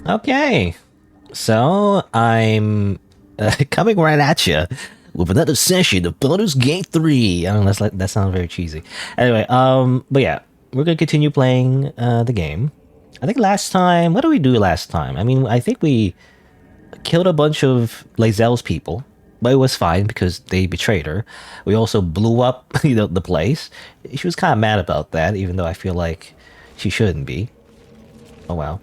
Okay, so I'm coming right at you with another session of Baldur's Gate 3. I don't know, that sounds very cheesy. Anyway, but yeah, we're gonna continue playing the game. I think last time, what did we do last time? I mean, I think we killed a bunch of Lae'zel's people, but it was fine because they betrayed her. We also blew up, the place. She was kind of mad about that, even though I feel like she shouldn't be. Oh well.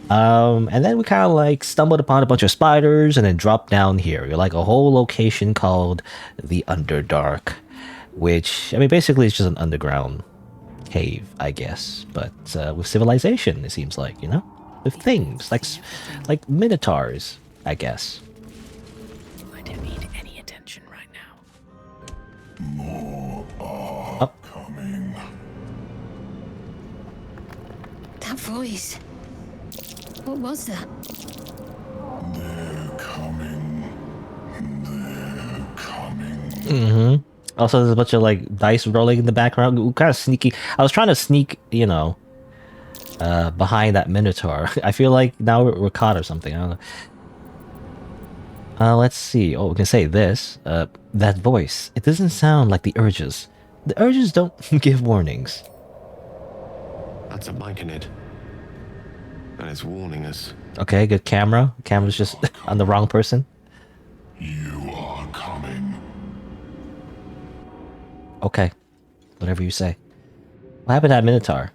And then we kind of like stumbled upon a bunch of spiders and then dropped down here. You're like a whole location called the Underdark, which, I mean, basically it's just an underground cave, I guess, but with civilization, it seems like, with things like minotaurs, I guess. I don't need any attention right now. More are coming. That voice. What was that? They're coming. They're coming. Mm-hmm. Also, there's a bunch of like dice rolling in the background. Kind of sneaky. I was trying to sneak, behind that minotaur. I feel like now we're caught or something. I don't know. Let's see. Oh, we can say this. That voice. It doesn't sound like the urges. The urges don't give warnings. That's a Myconid. And it's warning us. Okay, good camera. The camera's just on the wrong person. You are coming. Okay. Whatever you say. What happened to that minotaur?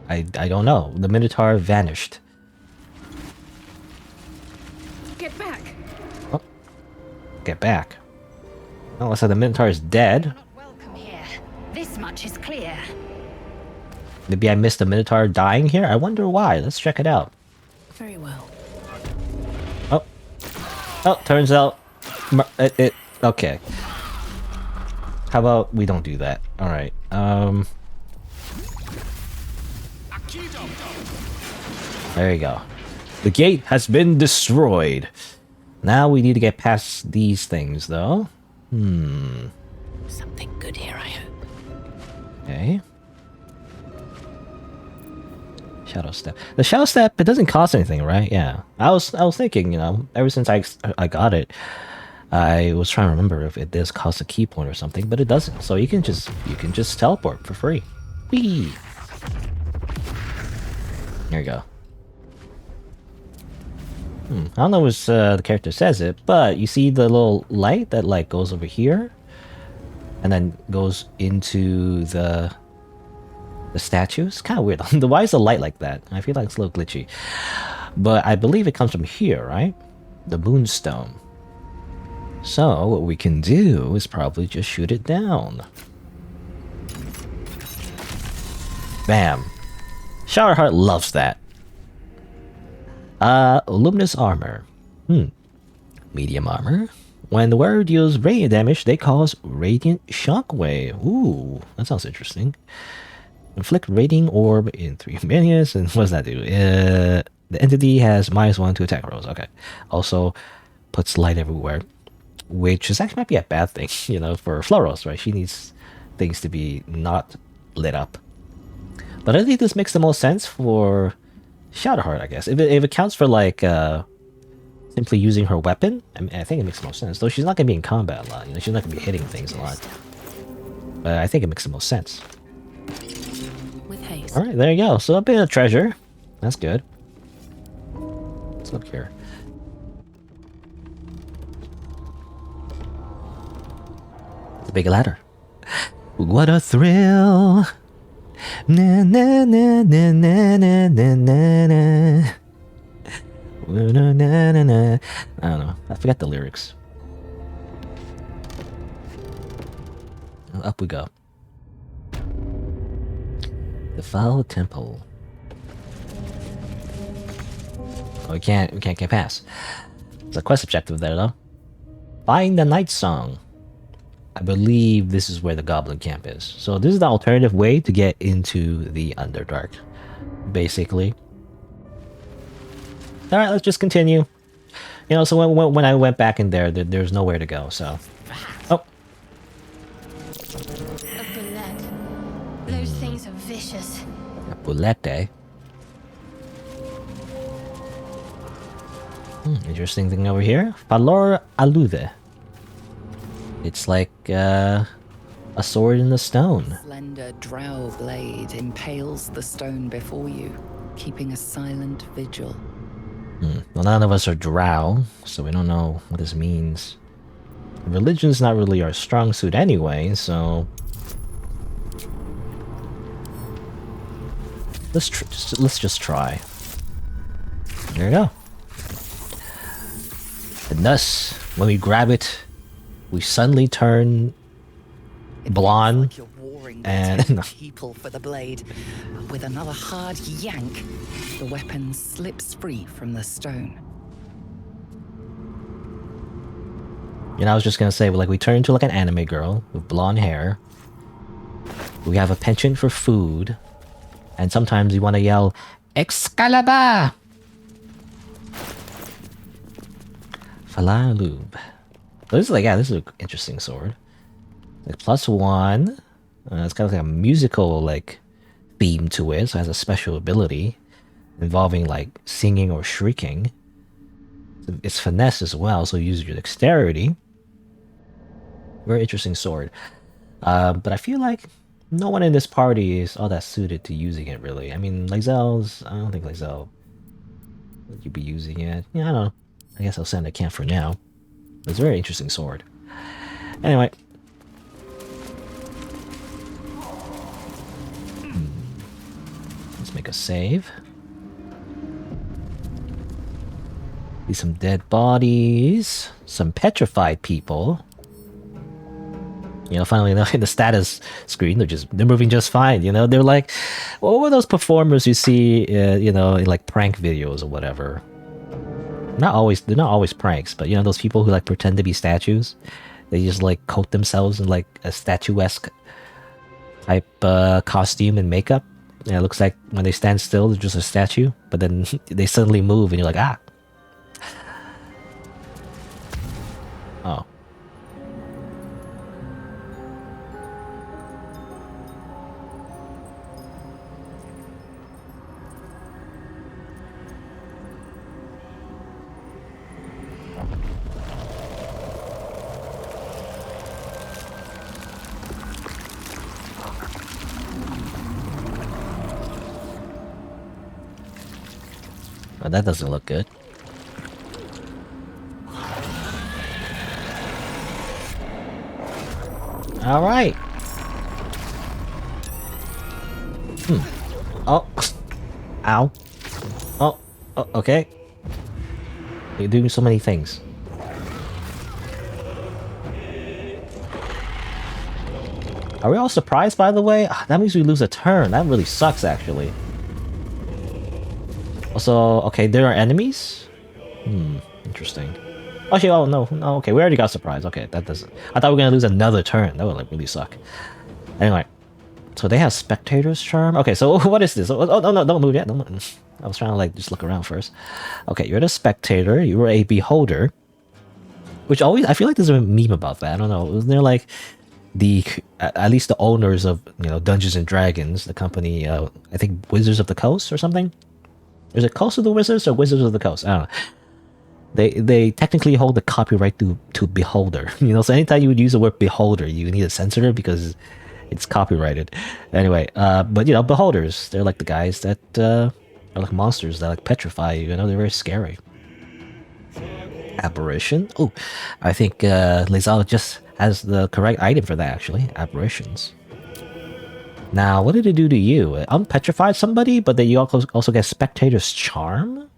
I don't know. The minotaur vanished. Get back! Oh. Get back. Oh, so the minotaur is dead. You're not welcome here. This much is clear. Maybe I missed the minotaur dying here? I wonder why. Let's check it out. Very well. Oh. Oh, turns out... Okay. How about we don't do that? Alright. There you go. The gate has been destroyed. Now we need to get past these things, though. Something good here, I hope. Okay. Shadow step. The shadow step, it doesn't cost anything, right? Yeah. I was thinking, ever since I got it, I was trying to remember if it does cost a key point or something, but it doesn't. So you can just teleport for free. Whee! There you go. I don't know if the character says it, but you see the little light that like goes over here, and then goes into the statue. It's kind of weird. Why is the light like that? I feel like it's a little glitchy, but I believe it comes from here, right? The moonstone. So what we can do is probably just shoot it down. Bam. Showerheart loves that. Luminous armor. Medium armor. When the wearer deals radiant damage, they cause radiant shockwave. Ooh, that sounds interesting. Inflict radiant orb in 3 minions. And what does that do? The entity has -1 to attack rolls. Okay. Also puts light everywhere, which is actually might be a bad thing, for Floros, right? She needs things to be not lit up. But I think this makes the most sense for Shadowheart, I guess. If it counts for like simply using her weapon, I think it makes the most sense. Though she's not gonna be in combat a lot, she's not gonna be hitting things a lot. But I think it makes the most sense. With haste. Alright, there you go. So a bit of treasure. That's good. Let's look here. It's a big ladder. What a thrill! Na na na na na na na na na na na na. I don't know. I forgot the lyrics. Up we go. The Foul Temple. Oh, we can't get past. There's a quest objective there though. Find the Night Song. I believe this is where the Goblin Camp is. So this is the alternative way to get into the Underdark, basically. All right, let's just continue. So when I went back in there, there's nowhere to go. So, oh, A bullet. Those things are vicious. a bulette. Interesting thing over here. Valor Alude. It's like a sword in the stone. Slender drow blade impales the stone before you, keeping a silent vigil. Well, none of us are drow, so we don't know what this means. Religion's not really our strong suit anyway, so let's just try. There you go. And thus, when we grab it, we suddenly turn blonde Like you're warring and people for the blade. With another hard yank, the weapon slips free from the stone. I was just gonna say, like, we turn into like an anime girl with blonde hair. We have a penchant for food, and sometimes we want to yell, "Excalibur!" Falalub. So this is like, yeah, this is an interesting sword. Like +1. It's kind of like a musical like theme to it, so it has a special ability involving like singing or shrieking. It's finesse as well, so you use your dexterity. Very interesting sword. But I feel like no one in this party is all that suited to using it, really. I mean, I don't think Lae'zel would you be using it. Yeah, I don't know. I guess I'll send a camp for now. It's a very interesting sword. Anyway. Let's make a save. See some dead bodies. Some petrified people. Finally enough, in the status screen, they're moving just fine. They're like, what were those performers you see, in like prank videos or whatever? They're not always pranks, but those people who like pretend to be statues. They just like coat themselves in like a statuesque type costume and makeup. And it looks like when they stand still, they're just a statue, but then they suddenly move, and you're like, ah. Oh. Oh, that doesn't look good. All right. Oh. Ow. Oh. Okay. You're doing so many things. Are we all surprised, by the way? That means we lose a turn. That really sucks, actually. Also, okay, there are enemies? Interesting. Actually, oh, no, okay, we already got surprised. Okay, that doesn't... I thought we were gonna lose another turn. That would, like, really suck. Anyway, so they have Spectator's Charm? Okay, so what is this? Oh, no, don't move yet. I was trying to, like, just look around first. Okay, you're the Spectator. You were a Beholder. Which always... I feel like there's a meme about that. I don't know. Wasn't there, like, at least the owners of, Dungeons and Dragons, the company, I think Wizards of the Coast or something? Is it Coast of the Wizards or Wizards of the Coast? I don't know. They technically hold the copyright to Beholder. So anytime you would use the word Beholder, you need to censor it because it's copyrighted. Anyway, but Beholders, they're like the guys that are like monsters that like petrify you. They're very scary. Apparition. Oh, I think Lae'zel just has the correct item for that. Actually, apparitions. Now, what did it do to you? Unpetrified somebody, but then you also get Spectator's Charm?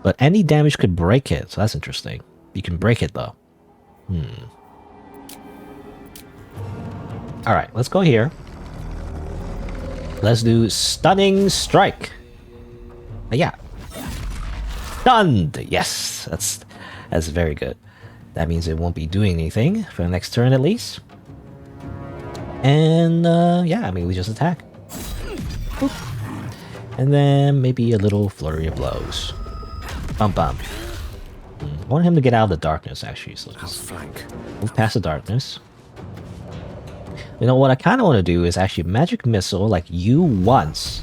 But any damage could break it, so that's interesting. You can break it, though. Alright, let's go here. Let's do Stunning Strike. Yeah. Stunned! Yes, that's very good. That means it won't be doing anything for the next turn, at least. And, yeah, I mean, we just attack. Boop. And then maybe a little flurry of blows. Bum. I want him to get out of the darkness, actually, so just move past the darkness. What I kind of want to do is actually Magic Missile, like, you once,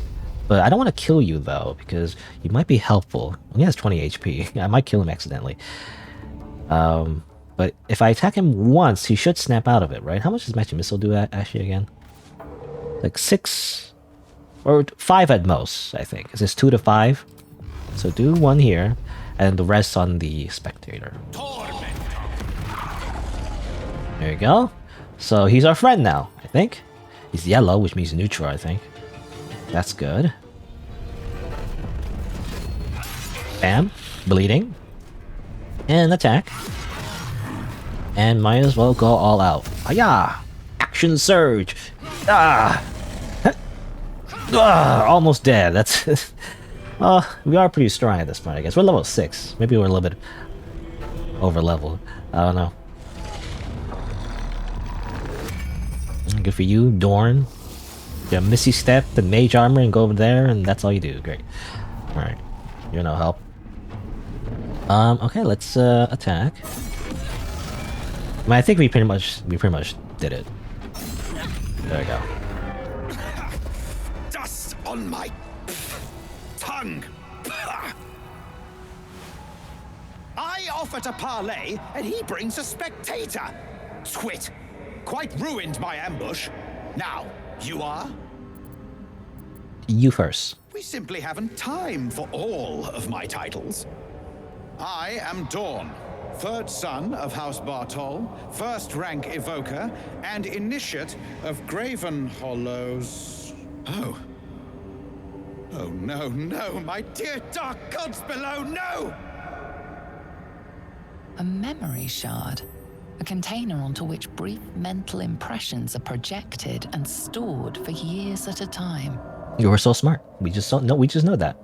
But I don't want to kill you though, because you might be helpful. He has 20 HP. I might kill him accidentally. But if I attack him once, he should snap out of it, right? How much does Magic Missile do actually again? Like 6 or 5 at most, I think. Is this 2 to 5? So do 1 here, and the rest on the Spectator. There you go. So he's our friend now, I think. He's yellow, which means neutral, I think. That's good. Bam. Bleeding. And attack. And might as well go all out. Hiya! Action surge! Ah! Ah! Almost dead. That's... we are pretty strong at this point, I guess. We're level 6. Maybe we're a little bit over leveled. I don't know. Good for you, Dorn. You Missy Step and Mage Armor and go over there, and that's all you do. Great. Alright. You're no help. Okay, let's attack. I mean, I think we pretty much did it. There we go. Dust on my tongue. I offer to parley, and he brings a spectator. Twit. Quite ruined my ambush. Now, you are? You first. We simply haven't time for all of my titles. I am Dawn, 3rd son of House Bartol, 1st rank evoker, and initiate of Graven Hollows. Oh. Oh no, no, my dear dark gods below, no! A memory shard. A container onto which brief mental impressions are projected and stored for years at a time. You were so smart. We just don't know. We just know that.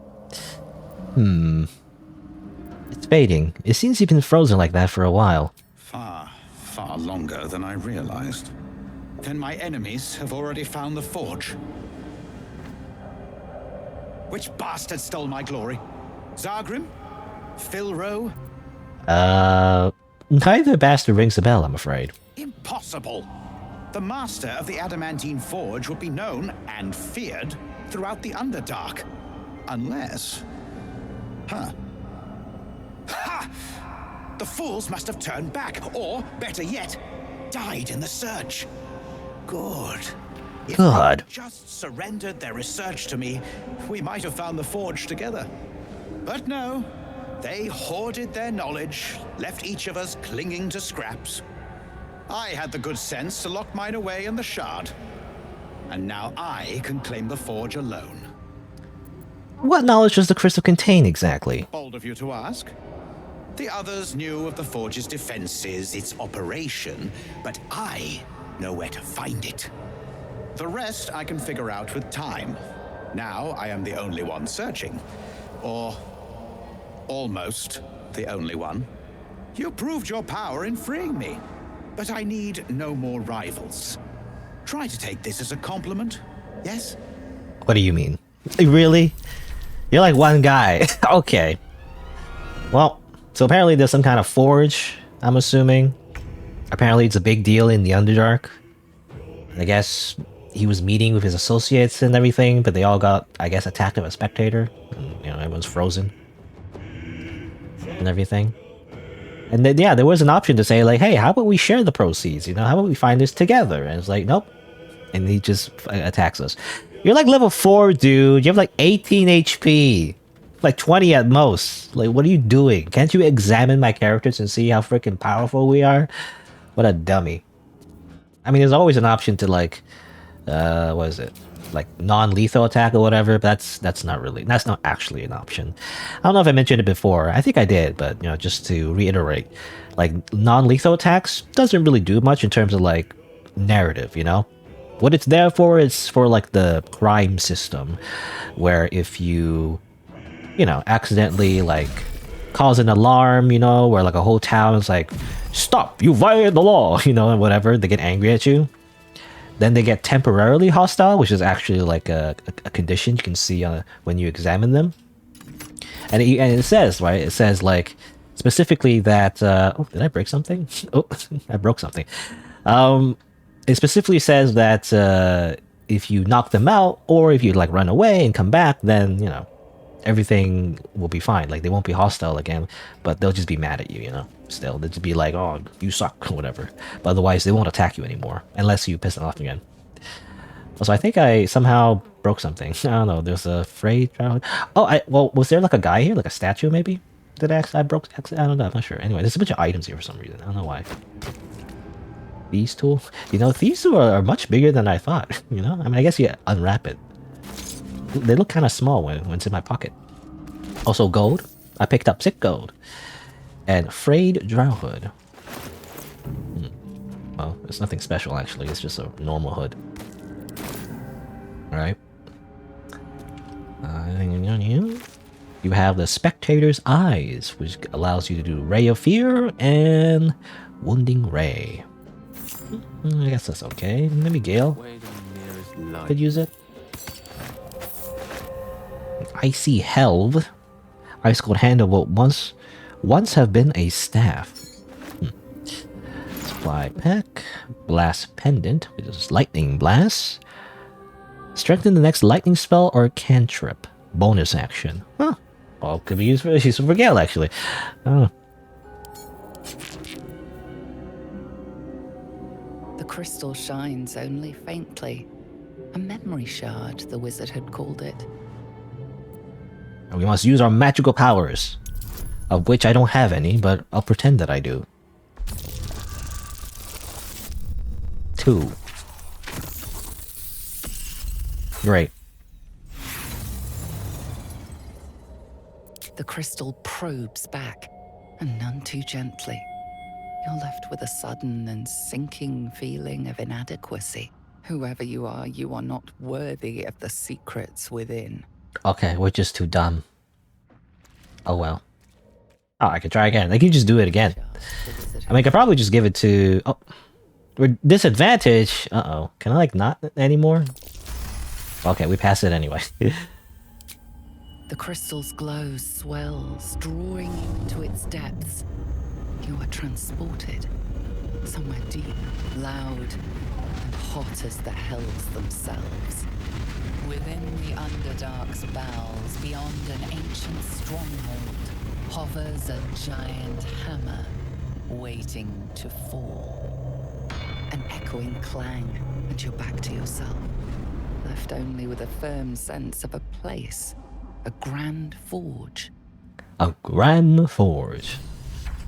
It's fading. It seems you've been frozen like that for a while. Far, far longer than I realized. Then my enemies have already found the forge. Which bastard stole my glory? Zargrim? Philro? Neither bastard rings a bell, I'm afraid. Impossible! The master of the adamantine forge would be known and feared throughout the Underdark. Unless... Huh. Ha! The fools must have turned back, or, better yet, died in the search. Good. If Good. they just surrendered their research to me, we might have found the forge together. But no. They hoarded their knowledge, left each of us clinging to scraps. I had the good sense to lock mine away in the shard. And now I can claim the forge alone. What knowledge does the crystal contain exactly? Bold of you to ask. The others knew of the forge's defenses, its operation, but I know where to find it. The rest I can figure out with time. Now I am the only one searching. Or... almost the only one. You proved your power in freeing me, but I need no more rivals. Try to take this as a compliment, yes? What do you mean? Really? You're like one guy. Okay. Well, so apparently there's some kind of forge, I'm assuming. Apparently it's a big deal in the Underdark. I guess he was meeting with his associates and everything, but they all got, I guess, attacked by a spectator. And, you know, everyone's frozen. And everything. And then, yeah, there was an option to say, like, hey, how about we share the proceeds? You know, how about we find this together? And it's like, nope. And he just attacks us. You're like level 4, dude. You have like 18 HP. Like 20 at most. Like, what are you doing? Can't you examine my characters and see how freaking powerful we are? What a dummy. I mean, there's always an option to, like, what is it? Like non-lethal attack or whatever, but that's not actually an option. I don't know if I mentioned it before. I think I did, but you know, just to reiterate, like non-lethal attacks doesn't really do much in terms of like narrative, you know? What it's there for is for like the crime system, where if you know, accidentally like cause an alarm, you know, where like a whole town is like, stop, you violated the law, you know, and whatever, they get angry at you. Then they get temporarily hostile, which is actually like a condition you can see when you examine them. And it says, right? It says like specifically that. Oh, did I break something? Oh, I broke something. It specifically says that if you knock them out, or if you like run away and come back, then you know everything will be fine. Like they won't be hostile again, but they'll just be mad at you. You know, still they'll just be like, "Oh, you suck," or whatever. But otherwise, they won't attack you anymore unless you piss them off again. Also, I think I somehow broke something. I don't know. There's a frayed. Oh, well, was there like a guy here, like a statue maybe? Did I broke? I don't know. I'm not sure. Anyway, there's a bunch of items here for some reason. I don't know why. These two, you know, these two are much bigger than I thought. You know, I mean, I guess you unwrap it. They look kind of small when it's in my pocket. Also, gold. I picked up 6 gold and frayed drow hood. Well, it's nothing special actually. It's just a normal hood. All right. You have the Spectator's Eyes, which allows you to do Ray of Fear and Wounding Ray. I guess that's okay. Maybe Gale could use it. Icy Helve. Ice Cold Handle will once have been a staff. Supply Peck. Blast Pendant, which is Lightning Blast. Strengthen the next lightning spell or cantrip. Bonus action. Huh. Well, could be used for Gale, actually. Oh. The crystal shines only faintly. A memory shard, the wizard had called it. And we must use our magical powers. Of which I don't have any, but I'll pretend that I do. 2. Great. The crystal probes back, and none too gently. You're left with a sudden and sinking feeling of inadequacy. Whoever you are not worthy of the secrets within. Okay, we're just too dumb. Oh well. Oh, I could try again. I can just do it again. I mean, I could probably just give it to... Oh, we're disadvantage. Uh-oh. Can I, like, not anymore? Okay, we pass it anyway. The crystal's glow swells, drawing you into its depths. You are transported somewhere deep, loud, and hot as the hells themselves. Within the Underdark's bowels, beyond an ancient stronghold, hovers a giant hammer, waiting to fall. An echoing clang, and you're back to yourself, left only with a firm sense of a place, a grand forge. A grand forge.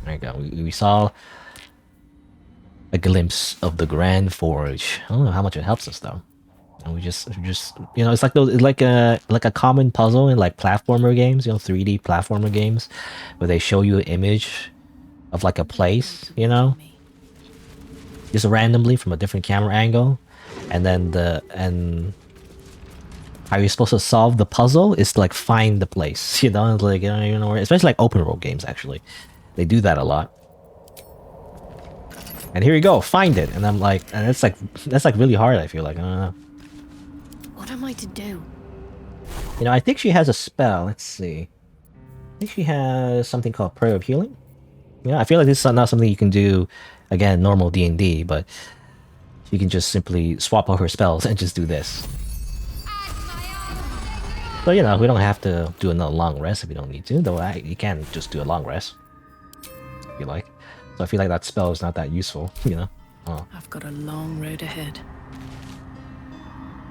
There you go. We saw a glimpse of the grand forge. I don't know how much it helps us though. And we just you know, it's like those, like a common puzzle in like platformer games, you know, 3D platformer games, where they show you an image of like a place, you know, just randomly from a different camera angle, and then how you're supposed to solve the puzzle is to like find the place, you know, like, you know, especially like open world games. Actually, they do that a lot. And here you go, find it, and I'm like, and that's like really hard. I feel like, I don't know. What am I to do? You know, I think she has a spell. Let's see. I think she has something called Prayer of Healing. Yeah, I feel like this is not something you can do, again, normal D&D, but you can just simply swap out her spells and just do this. So, you know, we don't have to do another long rest if we don't need to, though you can just do a long rest, if you like. So I feel like that spell is not that useful, you know? Oh. I've got a long road ahead.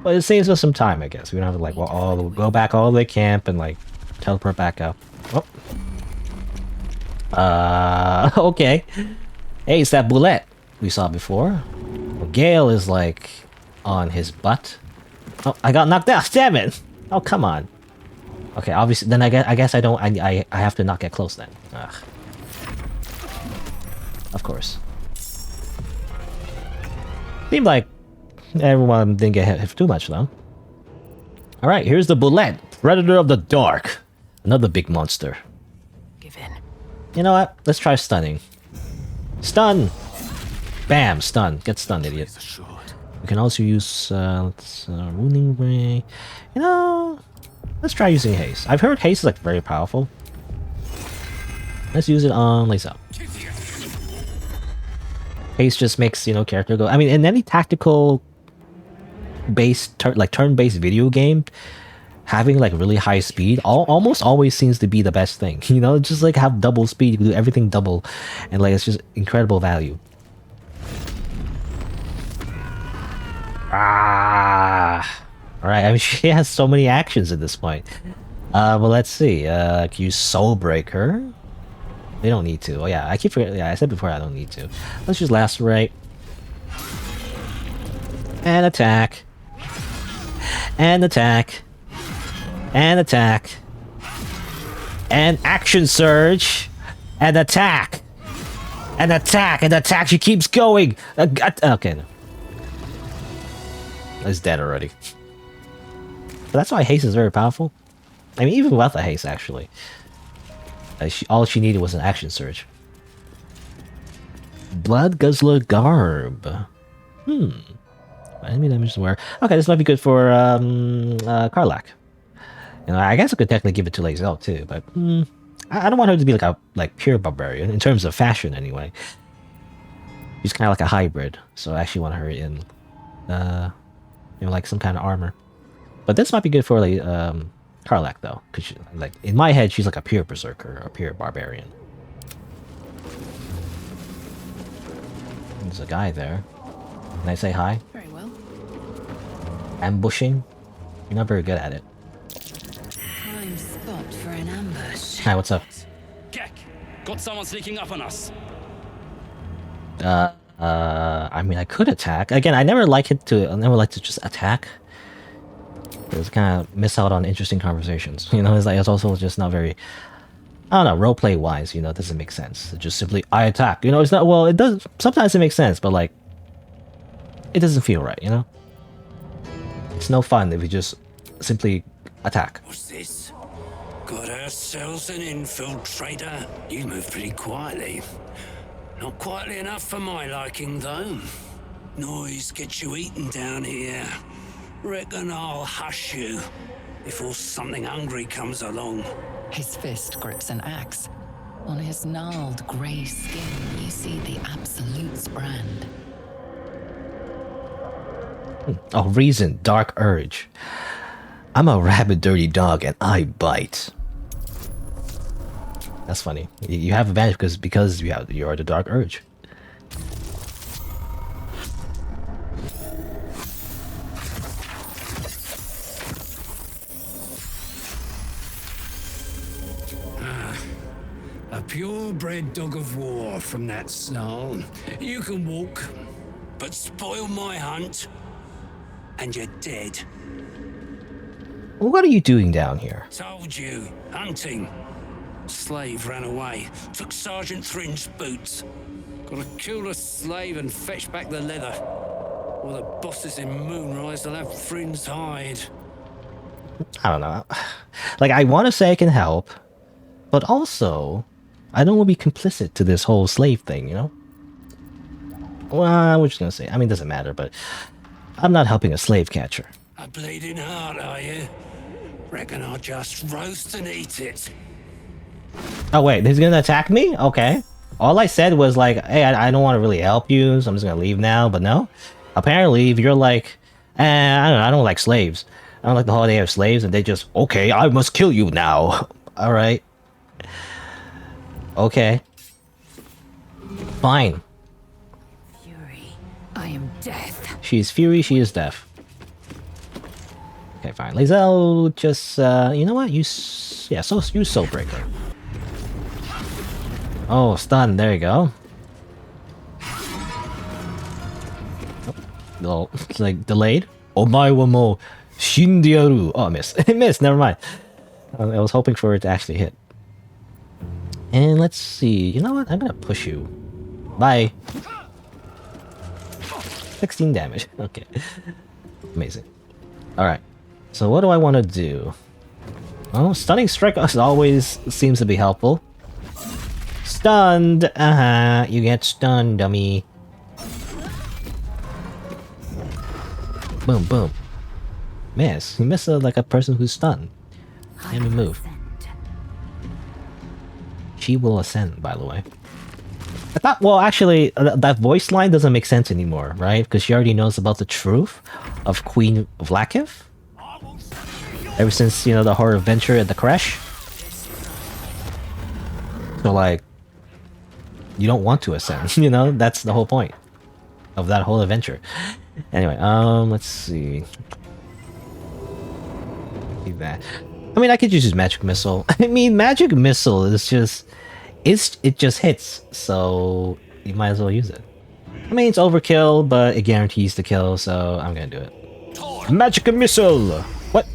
But it saves us some time, I guess. We don't have to, like, well, go back all the way to camp and, like, teleport back up. Oh. Okay. Hey, it's that bullet we saw before. Well, Gale is, like, on his butt. Oh, I got knocked out. Damn it. Oh, come on. Okay, obviously, then I guess I don't... I have to not get close then. Ugh. Of course. Seemed like everyone didn't get hit too much, though. Alright, here's the bullet. Predator of the Dark. Another big monster. Give in. You know what? Let's try stunning. Stun! Bam! Stun. Get stunned, idiot. We can also use Wounding Ray. You know, let's try using Haste. I've heard Haste is like very powerful. Let's use it on Lisa. Haste just makes, you know, character go. I mean, in any tactical based like turn-based video game, having like really high speed almost always seems to be the best thing. You know, just like have double speed, you can do everything double, and like it's just incredible value. All right. I mean, she has so many actions at this point. Well, let's see. Can you soul break her? They don't need to. Oh yeah, I keep forgetting. Yeah, I said before I don't need to. Let's just lacerate and attack and attack and attack and action surge and attack and attack and attack. She keeps going. Okay, no. It's dead already. But that's why haste is very powerful. I mean, even without the haste, actually. All she needed was an action surge. Blood Guzzler Garb. Enemy damage aware. Okay, this might be good for Karlach. You know, I guess I could technically give it to Lae'zel too, but I don't want her to be like a pure barbarian in terms of fashion anyway. She's kind of like a hybrid, so I actually want her in, like some kind of armor. But this might be good for like Karlach though, because like in my head she's like a pure berserker, a pure barbarian. There's a guy there. Can I say hi? Very well. Ambushing? You're not very good at it. Prime spot for an ambush. Hi, what's up? Gek, got someone sneaking up on us. I mean, I could attack. Again, I never like to just attack. Because kind of miss out on interesting conversations. You know, it's also just not very, I don't know, roleplay wise, you know, it doesn't make sense. It's just simply, I attack. You know, it's not, well, it does, sometimes it makes sense, but like, it doesn't feel right, you know? It's no fun if you just simply attack. What's this? Got ourselves an infiltrator. You move pretty quietly. Not quietly enough for my liking, though. Noise gets you eaten down here. Reckon I'll hush you before something hungry comes along. His fist grips an axe. On his gnarled grey skin, you see the Absolute's brand. Oh, reason, dark urge. I'm a rabid, dirty dog, and I bite. That's funny. You have advantage because you are the dark urge. A purebred dog of war from that snarl. You can walk, but spoil my hunt, and you're dead. What are you doing down here? Told you, hunting. Slave ran away, took Sergeant Thrin's boots. Gotta kill the slave and fetch back the leather. Or the bosses in Moonrise will have Thrin's hide. I don't know. Like, I want to say I can help, but also, I don't want to be complicit to this whole slave thing, you know? Well, I was just gonna say, I mean, it doesn't matter, but I'm not helping a slave catcher. A bleeding heart, are you? Reckon I'll just roast and eat it. Oh wait, he's gonna attack me? Okay. All I said was like, hey, I don't want to really help you, so I'm just gonna leave now, but no. Apparently, if you're like, I don't like slaves. I don't like the whole idea of slaves, and they just, okay, I must kill you now. Alright. Okay. Fine. Fury, I am death. She's fury, she is death. Okay, fine. Lae'zel, just, you know what? Use Soul Breaker. Oh, stun, there you go. Oh, no, it's like delayed. Omae wa mo shindiaru. Oh, I missed. It missed, never mind. I was hoping for it to actually hit. And let's see. You know what? I'm gonna push you. Bye. 16 damage. Okay. Amazing. Alright. So what do I want to do? Oh, Stunning Strike always seems to be helpful. Stunned! You get stunned, dummy. Boom, boom. Miss. You miss like a person who's stunned. Let me move. She will ascend, by the way. I thought, well, actually, that voice line doesn't make sense anymore, right? Because she already knows about the truth of Queen Vlakiv. Ever since, you know, the horror adventure at the crash. So, like, you don't want to ascend, you know? That's the whole point of that whole adventure. Anyway, let's see. Leave that. I mean, I could just use Magic Missile. I mean, Magic Missile is just... it just hits, so you might as well use it. I mean, it's overkill, but it guarantees the kill, so I'm gonna do it. Magic Missile! What?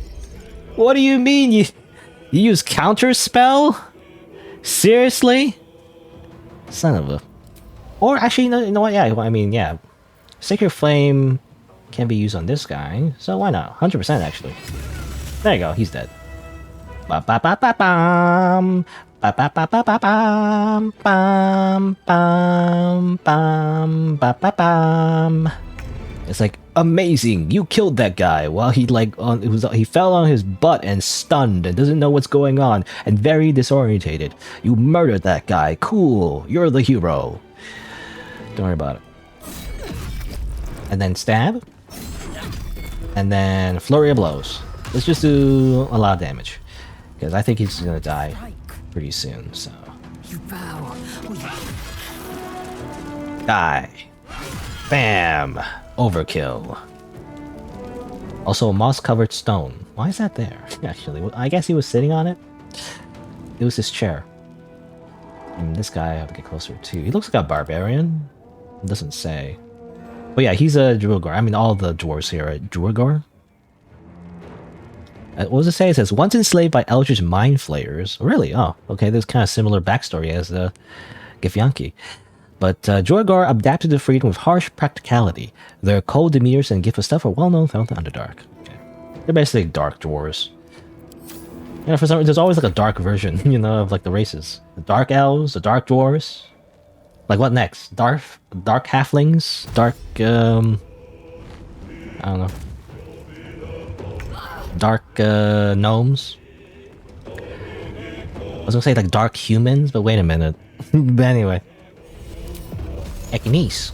What do you mean? You use Counter Spell? Seriously? Son of a... Or actually, you know what? Yeah, I mean, yeah. Sacred Flame can be used on this guy, so why not? 100% actually. There you go, he's dead. Ba ba ba ba bam. Ba ba ba ba ba bam. Bam bam bam ba ba bam. It's like amazing. You killed that guy while he he fell on his butt and stunned and doesn't know what's going on and very disorientated. You murdered that guy. Cool. You're the hero. Don't worry about it. And then stab. And then flurry of blows. Let's just do a lot of damage. Because I think he's gonna die pretty soon, so... You bow. Die. Bam! Overkill. Also, a moss-covered stone. Why is that there, actually? I guess he was sitting on it? It was his chair. And this guy I have to get closer to. He looks like a barbarian. It doesn't say. But yeah, he's a Druidgor. I mean, all the dwarves here are Druidgor. What does it say? It says, once enslaved by eldritch mind flayers. Really? Oh, okay. There's kind of similar backstory as Githyanki. But Druidgor adapted to freedom with harsh practicality. Their cold demeanors and gift of stuff are well known throughout the Underdark. Okay. They're basically dark dwarves. You know, for some reason, there's always like a dark version, you know, of like the races. The dark elves, the dark dwarves. Like what next? Dark halflings? Dark, I don't know. Dark gnomes. I was gonna say like dark humans, but wait a minute. But anyway. Ekines.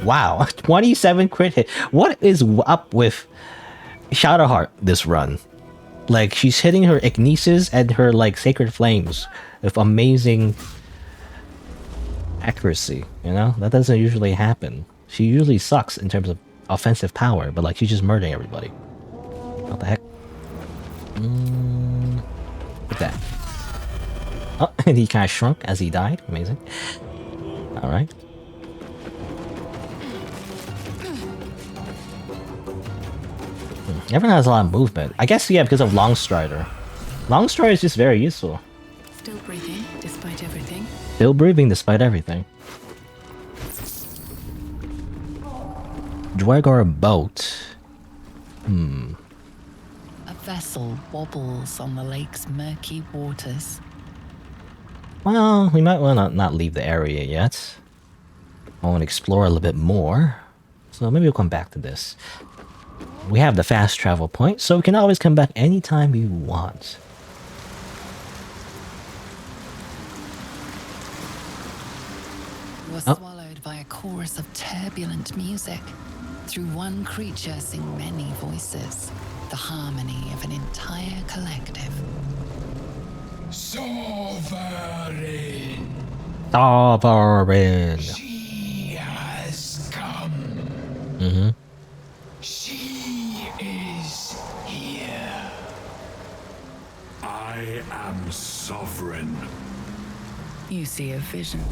Wow, 27 crit hit. What is up with Shadowheart this run? Like, she's hitting her Ekneses and her, like, Sacred Flames with amazing accuracy, you know? That doesn't usually happen. She usually sucks in terms of offensive power, but, like, she's just murdering everybody. What the heck? Look at that. Oh, and he kind of shrunk as he died. Amazing. Alright. Everyone has a lot of movement. I guess, yeah, because of Longstrider. Longstrider is just very useful. Still breathing, despite everything. Still breathing despite everything. Dwargar boat. A vessel wobbles on the lake's murky waters. Well, we might want to not leave the area yet. I want to explore a little bit more. So maybe we'll come back to this. We have the fast travel point, so we can always come back anytime we want. You are swallowed by a chorus of turbulent music. Through one creature sing many voices. The harmony of an entire collective. Sovereign, Sovereign. she has come. She is here. I am sovereign. You see a vision.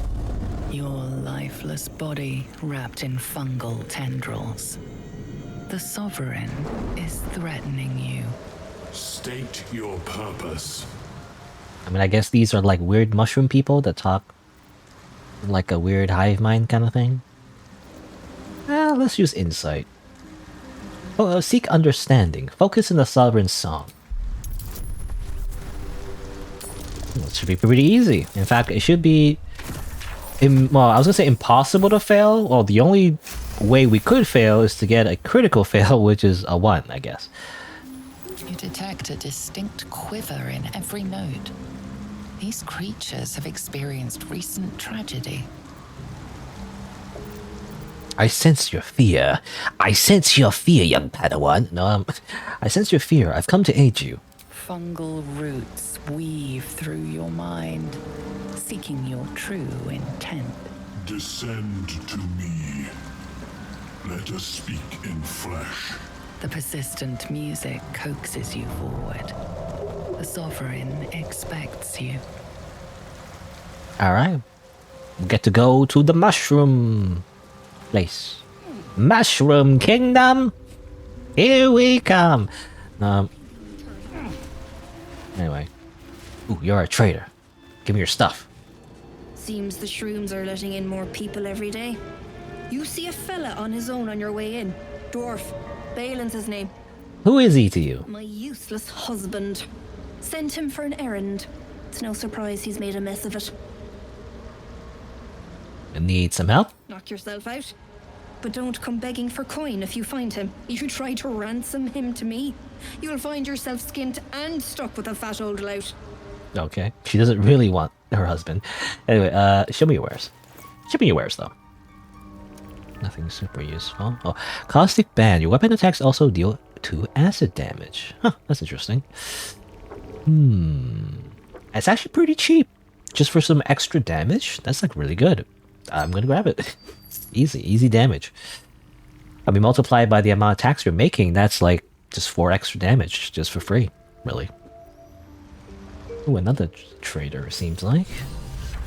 Your lifeless body wrapped in fungal tendrils. The Sovereign is threatening you. State your purpose. I mean, I guess these are like weird mushroom people that talk like a weird hive mind kind of thing. Let's use insight. Oh, seek understanding. Focus on the Sovereign's song. It should be pretty easy. In fact, it should be... well, I was gonna say impossible to fail. Well, the only way we could fail is to get a critical fail, which is a 1, I guess. You detect a distinct quiver in every note. These creatures have experienced recent tragedy. I sense your fear. I sense your fear, young Padawan. No, I sense your fear. I've come to aid you. Fungal roots weave through your mind, seeking your true intent. Descend to me. Let us speak in flesh. The persistent music coaxes you forward. The Sovereign expects you. Alright. We get to go to the mushroom place. Mushroom Kingdom! Here we come! Anyway. Ooh, you're a traitor. Give me your stuff. Seems the shrooms are letting in more people every day. You see a fella on his own on your way in. Dwarf. Balin's his name. Who is he to you? My useless husband. Sent him for an errand. It's no surprise he's made a mess of it. Need some help? Knock yourself out. But don't come begging for coin if you find him. If you try to ransom him to me, you'll find yourself skinned and stuck with a fat old lout. Okay. She doesn't really want her husband. Anyway, show me your wares. Show me your wares, though. Nothing super useful. Oh, caustic band. Your weapon attacks also deal 2 acid damage. Huh, that's interesting. It's actually pretty cheap. Just for some extra damage. That's like really good. I'm gonna grab it. Easy damage. I mean, multiplied by the amount of attacks you're making, that's like just 4 extra damage just for free, really. Ooh, another trader seems like.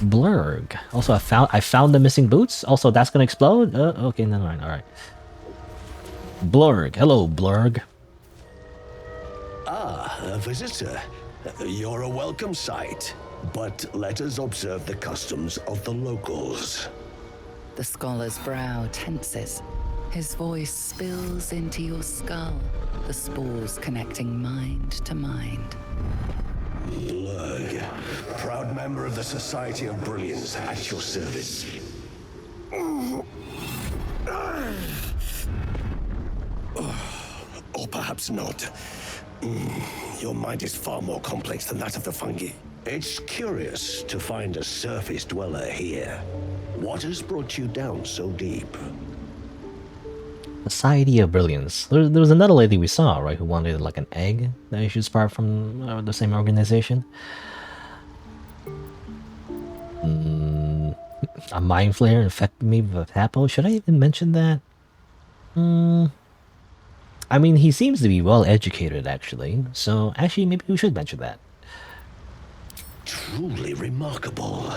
Blurg. Also, I found the missing boots. Also, that's gonna explode. Okay, never mind. All right. Blurg. Hello, Blurg. Ah, a visitor. You're a welcome sight. But let us observe the customs of the locals. The scholar's brow tenses. His voice spills into your skull, the spores connecting mind to mind. Blurg, proud member of the Society of Brilliance, at your service. Or perhaps not. Your mind is far more complex than that of the fungi. It's curious to find a surface dweller here. What has brought you down so deep? Society of Brilliance. There was another lady we saw, right, who wanted like an egg that she was part from the same organization. A mind flare infected me with Hapo. Should I even mention that? I mean, he seems to be well educated, actually. So, actually, maybe we should mention that. Truly remarkable.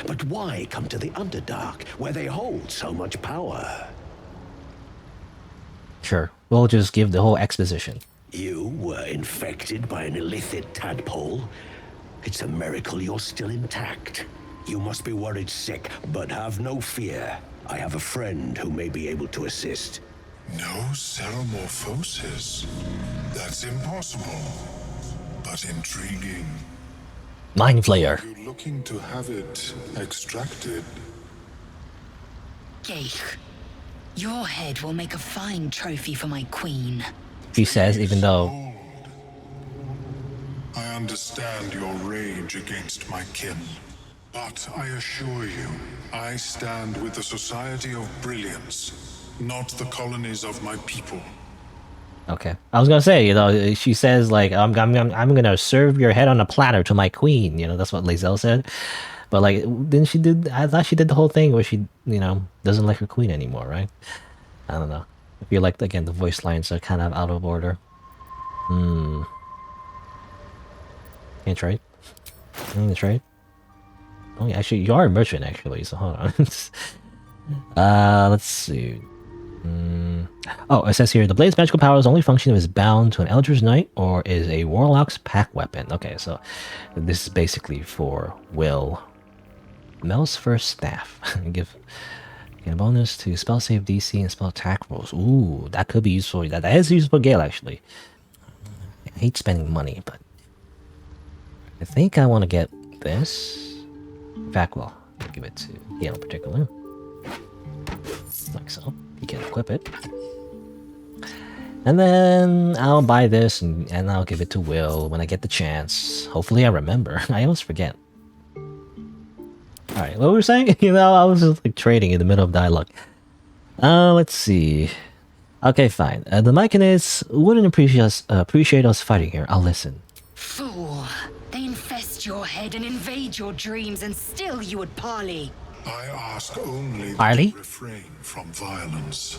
But why come to the Underdark, where they hold so much power? Sure, we'll just give the whole exposition. You were infected by an illicit tadpole? It's a miracle you're still intact. You must be worried sick, but have no fear. I have a friend who may be able to assist. No ceremorphosis. That's impossible, but intriguing. Mind Flayer. You're looking to have it extracted. Geich, your head will make a fine trophy for my queen. She says, even though... I understand your rage against my kin, but I assure you, I stand with the Society of Brilliance, not the colonies of my people. Okay. I was gonna say, you know, she says, like, I'm gonna serve your head on a platter to my queen. You know, that's what Lae'zel said. But, like, didn't she do... I thought she did the whole thing where she, you know, doesn't like her queen anymore, right? I don't know. I feel like, again, the voice lines are kind of out of order. Can't trade? Can't trade? Oh, yeah, actually, you are a merchant, actually, so hold on. Let's see. Oh, it says here, the blade's magical powers only function if it's bound to an Eldritch Knight or is a Warlock's pack weapon. Okay, so this is basically for Will. Mel's first staff. Get a bonus to spell save DC and spell attack rolls. Ooh, that could be useful. That is useful for Gale, actually. I hate spending money, but I think I want to get this. In fact, well, I'll give it to Gale in particular. Like so. You can equip it. And then I'll buy this and I'll give it to Will when I get the chance. Hopefully I remember. I always forget Alright, what were we saying? You know, I was just like trading in the middle of dialogue. Let's see. Okay, fine. The Myconids wouldn't appreciate us fighting here. I'll listen. Fool. They infest your head and invade your dreams, and still you would parley. I ask only that Parley? you refrain from violence.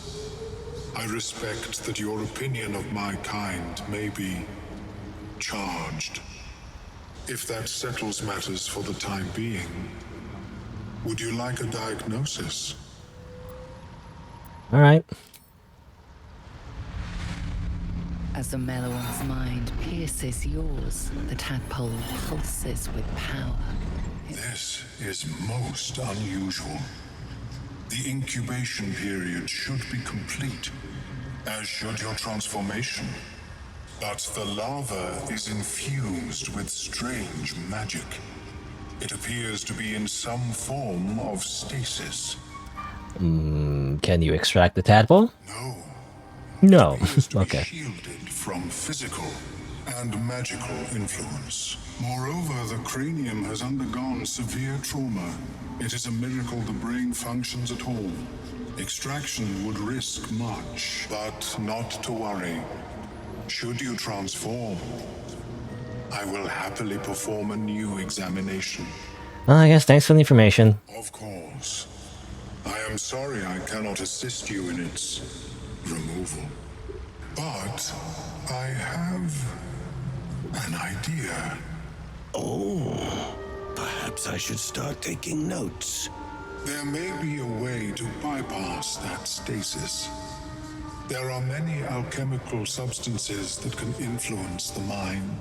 I respect that your opinion of my kind may be charged. If that settles matters for the time being, would you like a diagnosis? Alright. As the Meloan's mind pierces yours, the tadpole pulses with power. This is most unusual. The incubation period should be complete, as should your transformation. But the larva is infused with strange magic. It appears to be in some form of stasis. Can you extract the tadpole? No. No. It appears to Okay. be shielded from physical and magical influence. Moreover, the cranium has undergone severe trauma. It is a miracle the brain functions at all. Extraction would risk much, but not to worry. Should you transform, I will happily perform a new examination. Well, I guess thanks for the information. Of course. I am sorry I cannot assist you in its removal. But I have an idea. Oh, perhaps I should start taking notes. There may be a way to bypass that stasis. There are many alchemical substances that can influence the mind.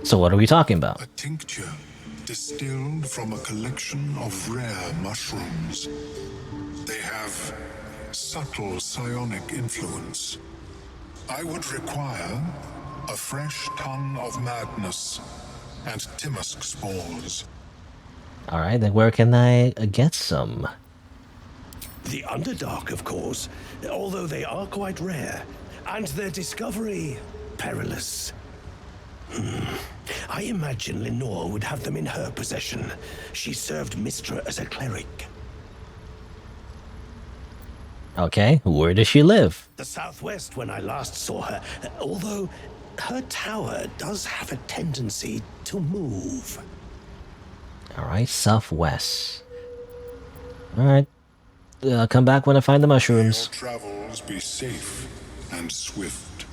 So what are we talking about? A tincture distilled from a collection of rare mushrooms. They have subtle psionic influence. I would require a fresh ton of madness and Timusk spores. Alright, then where can I get some? The Underdark, of course, although they are quite rare, and their discovery perilous. I imagine Lenore would have them in her possession. She served Mistra as a cleric. Okay, where does she live? The southwest when I last saw her, although her tower does have a tendency to move. Alright, southwest. Alright. Come back when I find the mushrooms. Your travels be safe and swift.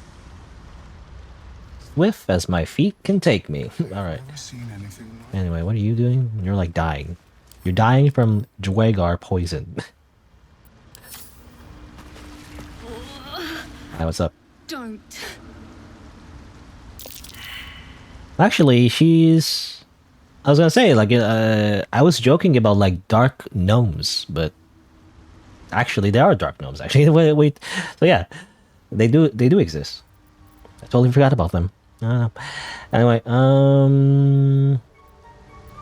Swift as my feet can take me. Alright. Seen anything like Anyway, what are you doing? You're like dying. You're dying from Dwegar poison. Hi, what's up? Don't. Actually, she's... I was gonna say, like, I was joking about, like, dark gnomes, but... Actually, there are dark gnomes, actually. Wait. So, yeah. They do exist. I totally forgot about them. I don't know. Anyway,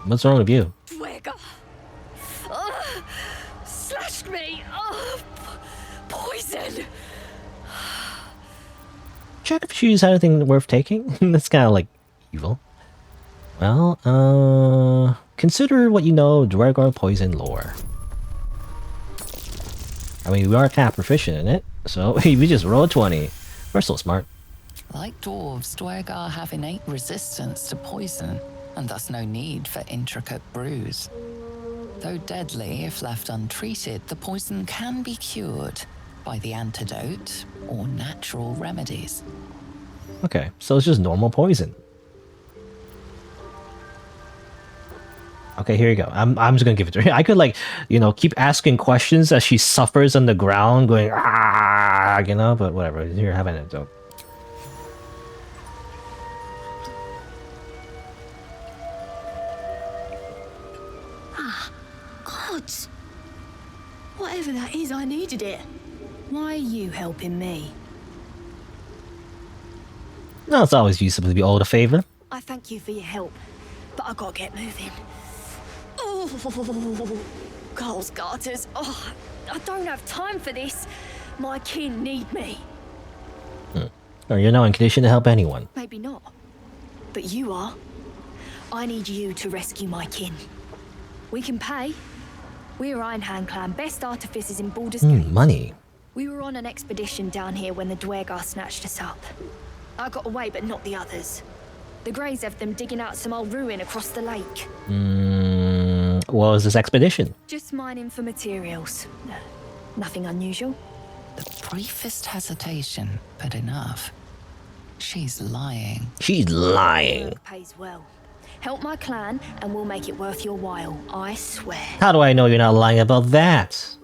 what's wrong with you? Dwegar. Slashed me. Poison. Check if she's anything worth taking. That's kind of like evil. Well, consider what you know of Dwegar poison lore. I mean, we are kind of proficient in it, so we just roll a 20. We're so smart. Like dwarves, Dwegar have innate resistance to poison, and thus no need for intricate brews. Though deadly, if left untreated, the poison can be cured by the antidote or natural remedies. Okay, so it's just normal poison. Okay, here you go. I'm just gonna give it to her. I could, like, you know, keep asking questions as she suffers on the ground, going ah, you know, but whatever. Here, have an antidote. Gods. Whatever that is, I needed it. Why are you helping me? No, it's always useful to be owed a favor. I thank you for your help, but I gotta get moving. Oh, Carl's garters. Oh, I don't have time for this. My kin need me. Or you're not in condition to help anyone. Maybe not, but you are. I need you to rescue my kin. We can pay. We're Ironhand Clan, best artificers in Baldur's Gate. Money. We were on an expedition down here when the Dwergar snatched us up. I got away, but not the others. The Greys have them digging out some old ruin across the lake. What was this expedition? Just mining for materials. Nothing unusual. The briefest hesitation, but enough. She's lying. She's lying. Pays well. Help my clan, and we'll make it worth your while. I swear. How do I know you're not lying about that?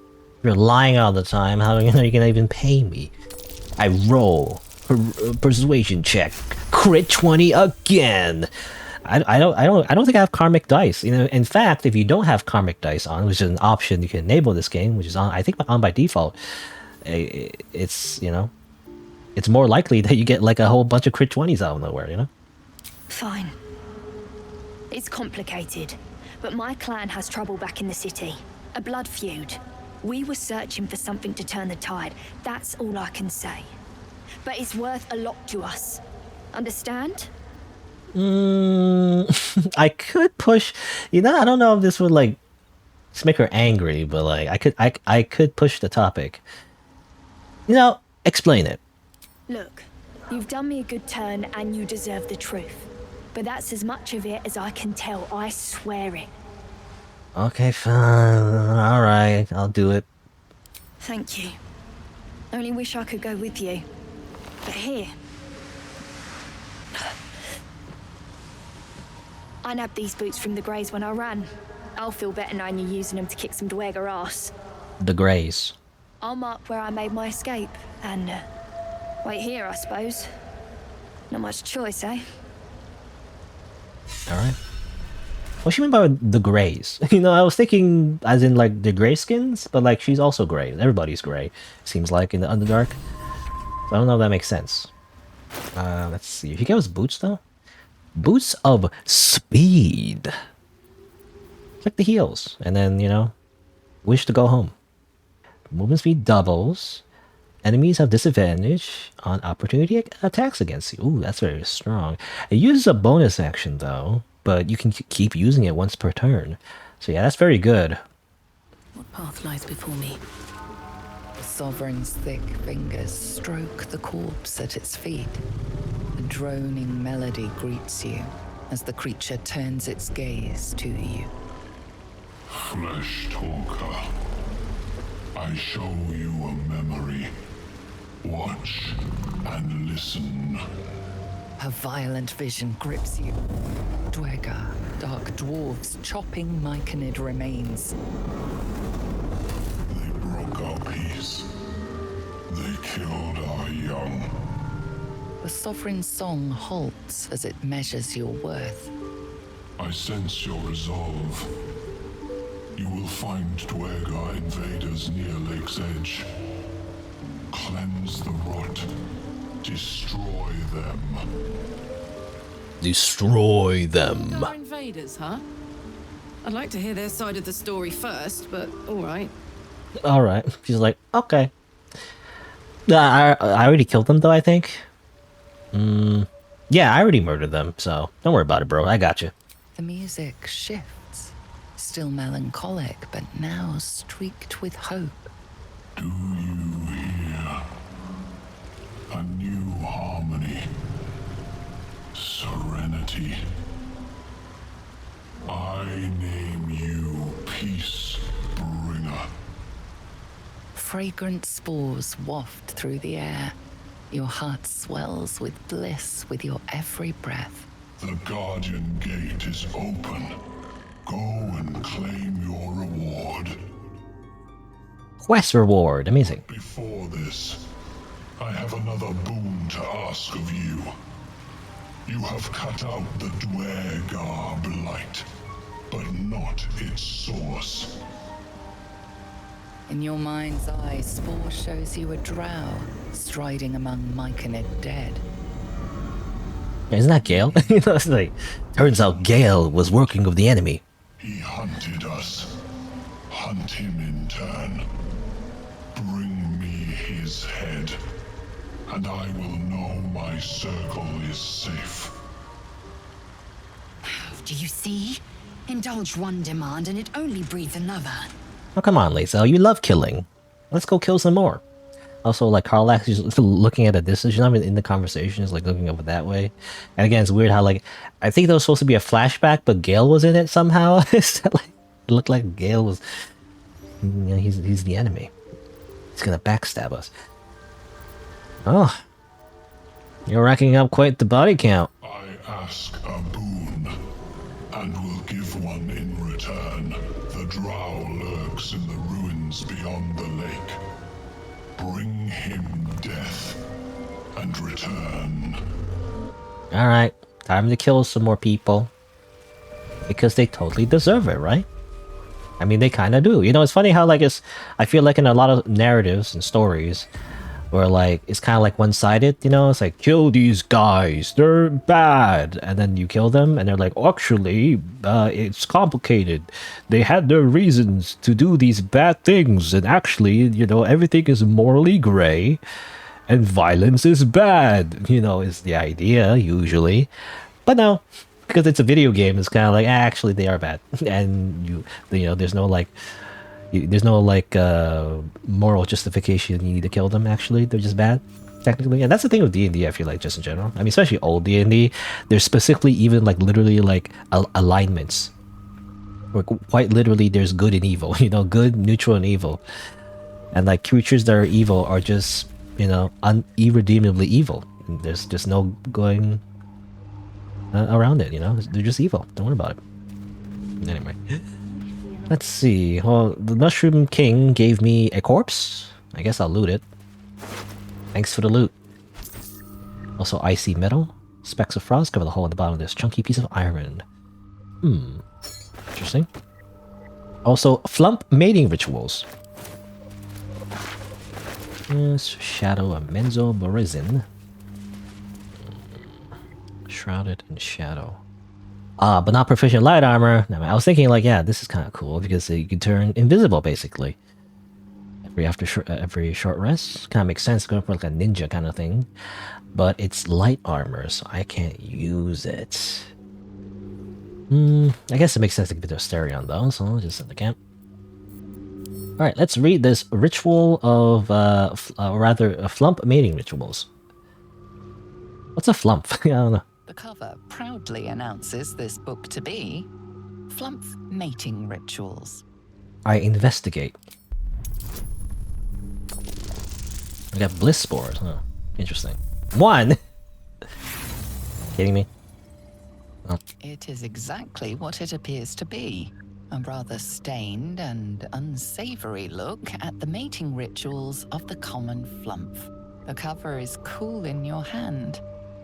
You're lying all the time. How do you know you're gonna even pay me? I roll persuasion check. Crit 20 again. I don't think I have karmic dice. You know, in fact, if you don't have karmic dice on, which is an option you can enable this game, which is on, I think, on by default, it's, you know, it's more likely that you get like a whole bunch of crit 20s out of nowhere, you know? Fine. It's complicated, but my clan has trouble back in the city. A blood feud. We were searching for something to turn the tide. That's all I can say. But it's worth a lot to us. Understand? I could push, you know, I don't know if this would like just make her angry, but like I could push the topic. You know, explain it. Look, you've done me a good turn and you deserve the truth. But that's as much of it as I can tell, I swear it. Okay, fine. Alright, I'll do it. Thank you. Only wish I could go with you. But here. I nabbed these boots from the Greys when I ran. I'll feel better knowing you're using them to kick some Dwergar ass. The Greys. I'll mark where I made my escape, and wait here, I suppose. Not much choice, eh? Alright. What do you mean by the Greys? You know, I was thinking as in like the Greyskins, but like she's also Grey. Everybody's Grey, seems like, in the Underdark. So I don't know if that makes sense. Let's see. He gave us boots though? Boots of speed. It's like the heels. And then, you know, wish to go home. Movement speed doubles. Enemies have disadvantage on opportunity attacks against you. Ooh, that's very strong. It uses a bonus action though, but you can keep using it once per turn. So yeah, that's very good. What path lies before me? The Sovereign's thick fingers stroke the corpse at its feet. A droning melody greets you as the creature turns its gaze to you. Flesh talker, I show you a memory. Watch and listen. Her violent vision grips you. Dwergar, dark dwarves chopping myconid remains. They broke our peace. They killed our young. The Sovereign's song halts as it measures your worth. I sense your resolve. You will find Dwergar invaders near Lake's Edge. Cleanse the rot. Destroy them. Destroy them. Our invaders, huh? I'd like to hear their side of the story first, but alright. Alright. She's like, okay. I already killed them though, I think. Yeah, I already murdered them, so don't worry about it, bro. I got you. The music shifts. Still melancholic, but now streaked with hope. Do you hear? A new harmony. Serenity. I name you Peace Bringer. Fragrant spores waft through the air. Your heart swells with bliss with your every breath. The Guardian Gate is open. Go and claim your reward. Quest reward. Amazing. Before this, I have another boon to ask of you. You have cut out the Dwergar blight, but not its source. In your mind's eye, Spore shows you a drow striding among myconid dead. Isn't that Gale? You know, it's like, turns out Gale was working with the enemy. He hunted us. Hunt him in turn. Bring me his head, and I will know my circle is safe. Do you see? Indulge one demand and it only breeds another. Oh, come on, Lazel. You love killing. Let's go kill some more. Also, like, Carlax is looking at a distance. She's not even in the conversation. She's, like, looking over that way. And again, it's weird how, like, I think there was supposed to be a flashback, but Gale was in it somehow. It looked like Gale was... You know, he's the enemy. He's gonna backstab us. Oh. You're racking up quite the body count. I ask a boon, and will give one in return. The drow lurks in the ruins beyond the lake. Bring him death, and return. Alright, time to kill some more people. Because they totally deserve it, right? I mean, they kind of do. You know, it's funny how, like, I feel like in a lot of narratives and stories, where, like, it's kind of like one-sided, you know? It's like, kill these guys, they're bad. And then you kill them, and they're like, actually, it's complicated. They had their reasons to do these bad things, and actually, you know, everything is morally gray, and violence is bad, you know, is the idea, usually. But no, because it's a video game, it's kind of like, actually, they are bad. And, you know, there's no, like... There's no, like, moral justification you need to kill them, actually. They're just bad, technically. And that's the thing with D&D, I feel like, just in general. I mean, especially old D&D. There's specifically even, like, literally, like, alignments. Or quite literally, there's good and evil. You know, good, neutral, and evil. And, like, creatures that are evil are just, you know, irredeemably evil. And there's just no going around it, you know? They're just evil. Don't worry about it. Anyway. Let's see. Well, the Mushroom King gave me a corpse. I guess I'll loot it. Thanks for the loot. Also, icy metal. Specks of frost cover the hole in the bottom of this chunky piece of iron. Interesting. Also, flump mating rituals. Yes, Shadow of Menzo Borizin. Shrouded in shadow. But not proficient light armor. No, I was thinking, like, yeah, this is kind of cool because you can turn invisible, basically. Every short rest. Kind of makes sense going for, like, a ninja kind of thing. But it's light armor, so I can't use it. I guess it makes sense to give it to Asterion, though, so I'll just send the camp. Alright, let's read this ritual of, flump mating rituals. What's a flump? I don't know. The cover proudly announces this book to be Flump Mating Rituals. I investigate. I got bliss spores. Huh. Interesting. 1! Kidding me? Oh. It is exactly what it appears to be. A rather stained and unsavory look at the mating rituals of the common flump. The cover is cool in your hand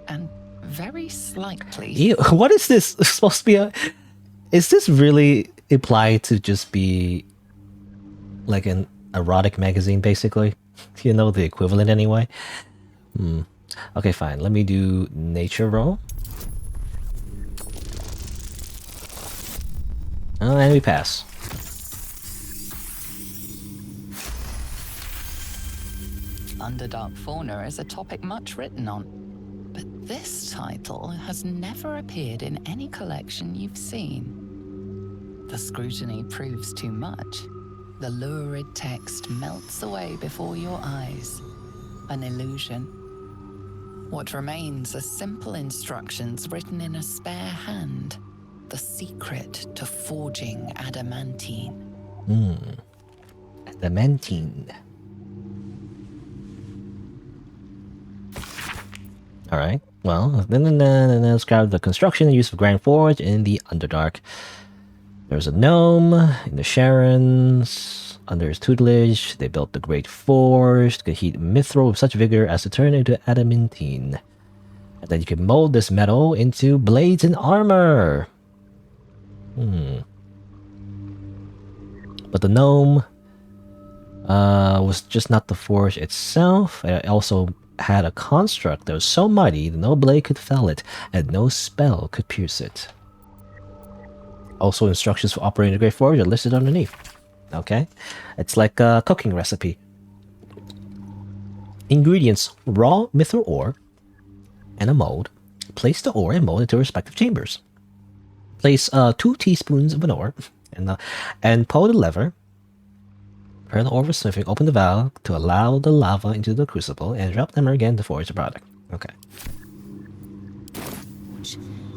and very slightly... Ew, what is this supposed to be is this really implied to just be like an erotic magazine, basically? You know, the equivalent anyway? Okay, fine. Let me do nature roll. Oh, and we pass. Underdark fauna is a topic much written on. But this title has never appeared in any collection you've seen. The scrutiny proves too much. The lurid text melts away before your eyes. An illusion. What remains are simple instructions written in a spare hand. The secret to forging adamantine. Adamantine. Alright, well, then let's grab the construction and use of Grand Forge in the Underdark. There's a gnome in the Sharons. Under his tutelage, they built the Great Forge, could heat mithril with such vigor as to turn into adamantine. And then you can mold this metal into blades and armor. But the gnome was just not the forge itself. It also had a construct that was so mighty that no blade could fell it, and no spell could pierce it. Also, instructions for operating the Great Forge are listed underneath. Okay? It's like a cooking recipe. Ingredients: raw mithril ore and a mold. Place the ore and mold into respective chambers. Place 2 teaspoons of manure and pull the lever. Prepare the ore for smithing. Open the valve to allow the lava into the crucible and drop them again to forge the product. Okay.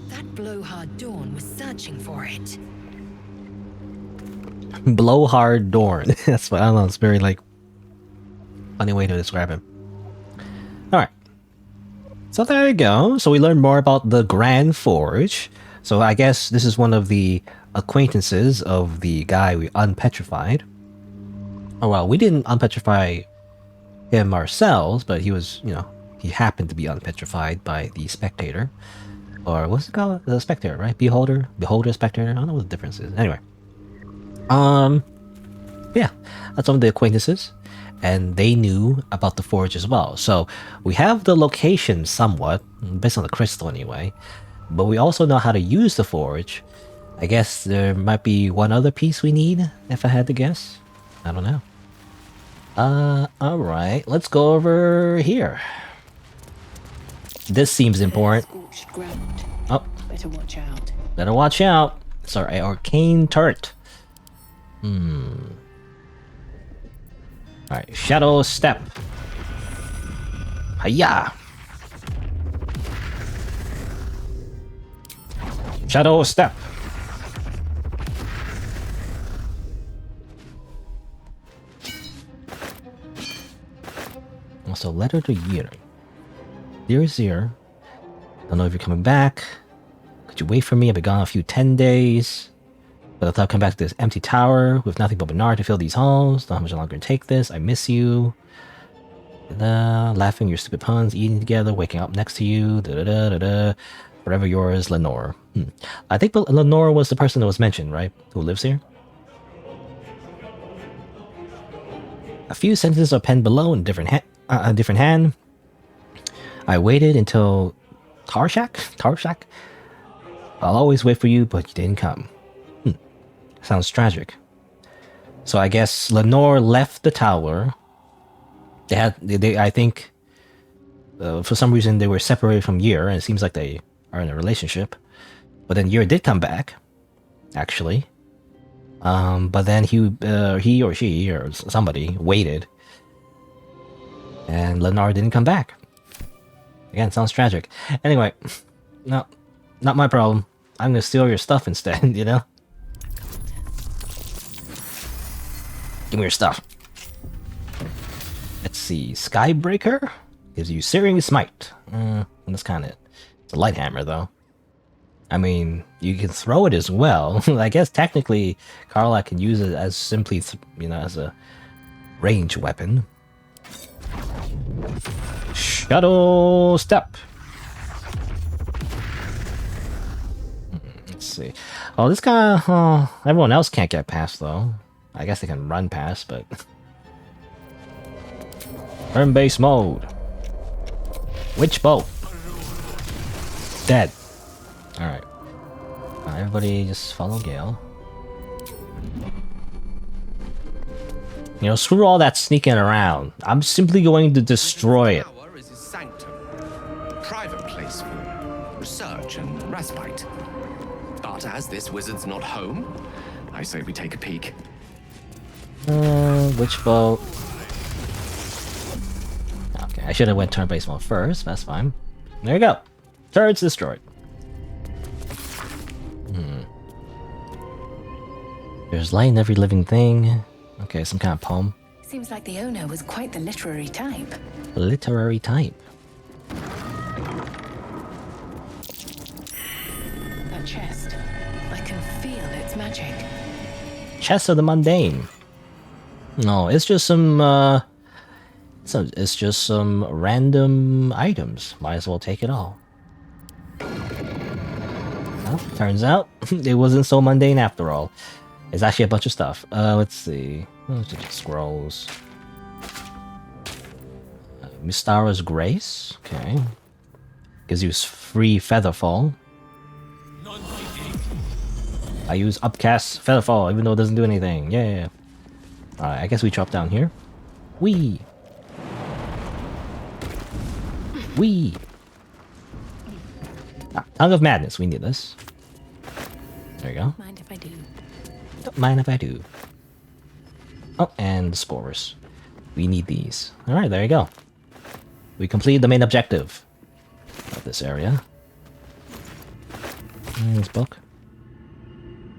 That blowhard Dawn was searching for it. Blowhard Dorn. That's what I don't know. It's very like funny way to describe him. All right. So there you go. So we learned more about the Grand Forge. So I guess this is one of the acquaintances of the guy we unpetrified. Oh well, we didn't unpetrify him ourselves, but he was, you know, he happened to be unpetrified by the spectator. Or what's it called? The spectator, right? Beholder, spectator. I don't know what the difference is. Anyway. Yeah, that's some of the acquaintances. And they knew about the forge as well. So we have the location somewhat, based on the crystal anyway. But we also know how to use the forge. I guess there might be one other piece we need, if I had to guess. I don't know. Alright, let's go over here. This seems important. Oh. Better watch out. Better watch out. Sorry, arcane turret. Alright, shadow step. Hiya! Shadow step. Also, letter to Year. Dear Zir, don't know if you're coming back. Could you wait for me? I've been gone a few 10 days. But I thought I'd come back to this empty tower with nothing but Bernard to fill these halls. Don't know how much longer to take this. I miss you. Laughing your stupid puns, eating together, waking up next to you. Forever yours, Lenore. I think Lenore was the person that was mentioned, right? Who lives here? A few sentences are penned below in a different hand. I waited until Tarshak? I'll always wait for you, but you didn't come. Sounds tragic. So I guess Lenore left the tower. I think, for some reason they were separated from Yer, and it seems like they are in a relationship. But then Yer did come back, actually. But then he or she or somebody waited, and Lenore didn't come back. Again, sounds tragic. Anyway, no, not my problem. I'm gonna steal your stuff instead, you know? Give me your stuff. Let's see. Skybreaker gives you Searing Smite. That's kind of... It's a light hammer, though. I mean, you can throw it as well. I guess technically, Carla can use it as simply, as a range weapon. Shadow Step. Let's see. Oh, this guy... everyone else can't get past, though. I guess they can run past, but... Turn-based mode. Witch bolt. Dead. Alright. Everybody just follow Gale. Screw all that sneaking around. I'm simply going to destroy it. Tower is his sanctum. A private place for research and respite. But as this wizard's not home, I say we take a peek. Witch bolt. Okay, I should have went turn-based mode first. That's fine. There you go. Turret's destroyed. There's light in every living thing. Okay, some kind of poem. Seems like the owner was quite the literary type. Literary type. That chest. I can feel its magic. Chest of the Mundane. No, it's just some it's just some random items. Might as well take it all. Well, turns out it wasn't so mundane after all. It's actually a bunch of stuff. Let's see. Scrolls. Mystara's Grace. Okay. Gives you free Featherfall. I use Upcast Featherfall, even though it doesn't do anything. Yeah. Alright, I guess we drop down here. Wee! Tongue of Madness, we need this. go. Mind if I do? Don't mind if I do. Oh, and the spores. We need these. Alright, there you go. We completed the main objective of this area. And this book.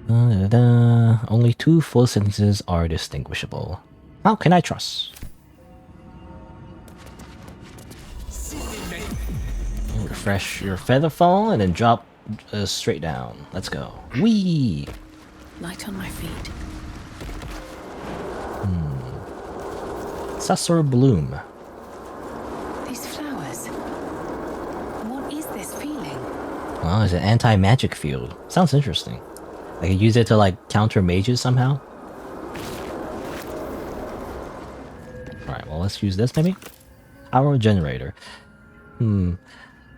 Only 2 full sentences are distinguishable. How can I trust? Refresh your feather fall and then drop straight down. Let's go. Whee! Light on my feet. Sussor Bloom. These flowers. What is this feeling? Oh, it's an anti-magic field. Sounds interesting. I could use it to like counter mages somehow. Alright, well let's use this maybe? Power generator.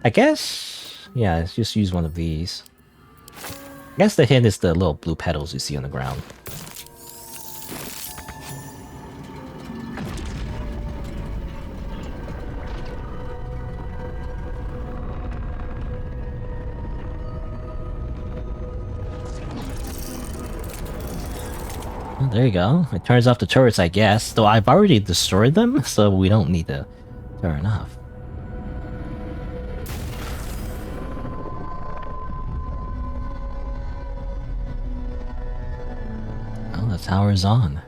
I guess... yeah, let's just use one of these. I guess the hint is the little blue petals you see on the ground. Well, there you go. It turns off the turrets, I guess. Though I've already destroyed them, so we don't need to turn off. Well, the tower's on.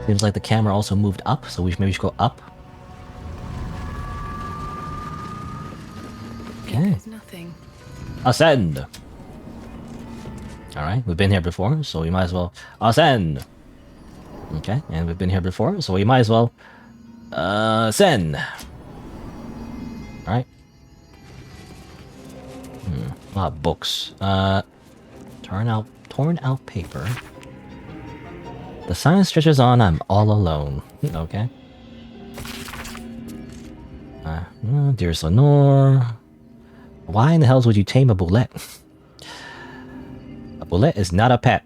Seems like the camera also moved up, so maybe we should go up. Okay. There's nothing. Ascend! Alright, we've been here before, so we might as well ascend! Okay, and we've been here before, so we might as well ascend! Alright. A lot of books. Torn out paper. The sign stretches on, I'm all alone. Okay. Dearest Lenore. Why in the hells would you tame a bullet? A bullet is not a pet.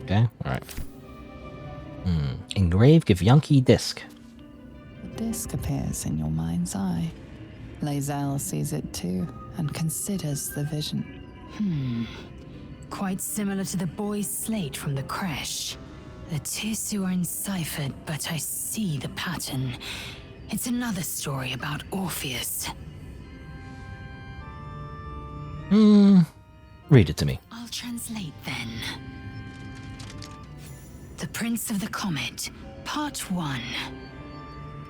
Okay, alright. Engrave Givyanki disc. The disc appears in your mind's eye. Lae'zel sees it too, and considers the vision. Quite similar to the boy's slate from the creche. The tissue are enciphered, but I see the pattern. It's another story about Orpheus. Read it to me. I'll translate then. The Prince of the Comet, Part 1.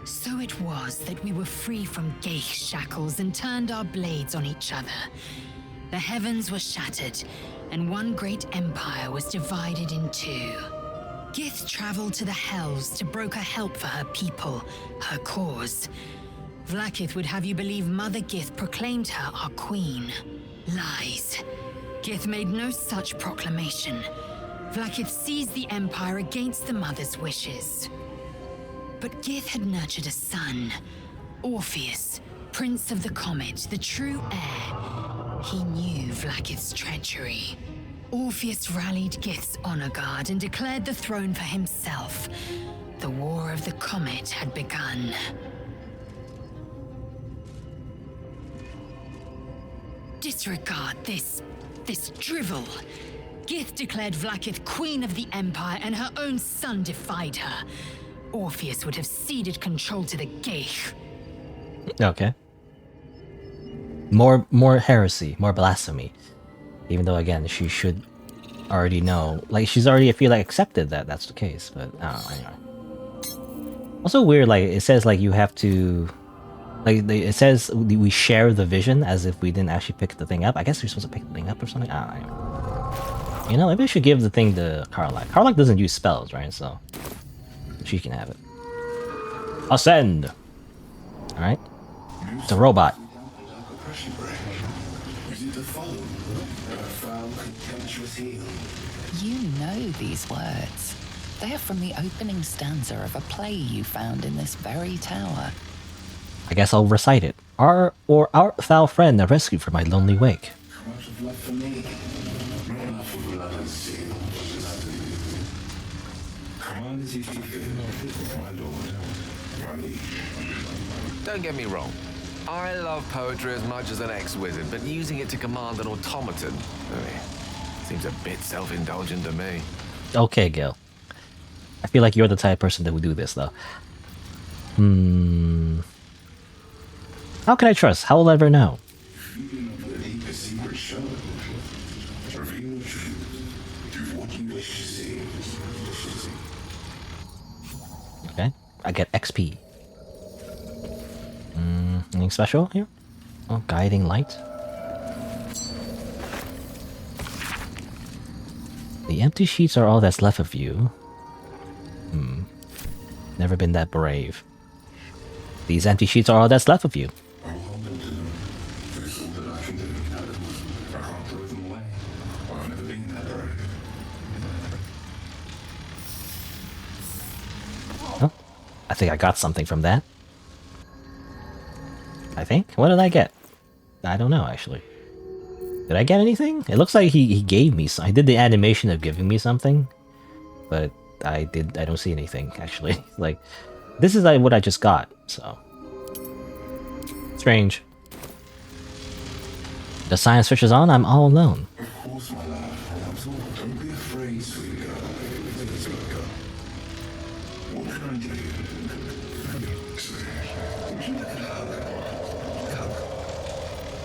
So it was that we were free from Geich shackles and turned our blades on each other. The heavens were shattered, and one great empire was divided in 2. Gith traveled to the Hells to broker help for her people, her cause. Vlaakith would have you believe Mother Gith proclaimed her our queen. Lies. Gith made no such proclamation. Vlaakith seized the Empire against the Mother's wishes. But Gith had nurtured a son, Orpheus, Prince of the Comet, the true heir. He knew Vlaakith's treachery. Orpheus rallied Gith's honor guard and declared the throne for himself. The War of the Comet had begun. Disregard this drivel. Gith declared Vlaakith queen of the Empire, and her own son defied her. Orpheus would have ceded control to the Geich. Okay. More heresy, more blasphemy. Even though, again, she should already know. Like, she's already, I feel like, accepted that that's the case. But, I don't know, anyway. Also weird, like, it says, like, you have to... Like, it says we share the vision as if we didn't actually pick the thing up. I guess we're supposed to pick the thing up or something. I don't know. You know, maybe I should give the thing to Karlach. Karlach doesn't use spells, right? So, she can have it. Ascend! Alright. It's a robot. You know these words. They are from the opening stanza of a play you found in this very tower. I guess I'll recite it. Art thou friend a rescue from my lonely wake? Don't get me wrong. I love poetry as much as an ex-wizard, but using it to command an automaton seems a bit self-indulgent to me. Okay, Gil. I feel like you're the type of person that would do this, though. How can I trust? How will I ever know? Okay, I get XP. Anything special here? Oh, guiding light. The empty sheets are all that's left of you. Never been that brave. These empty sheets are all that's left of you. Oh, I think I got something from that. I think? What did I get? I don't know, actually. Did I get anything? It looks like he gave me some. I did the animation of giving me something. But I don't see anything, actually. Like, this is like what I just got, so. Strange. The science switches on, I'm all alone. Of course, my love. Don't be afraid, sweet girl. What can I do?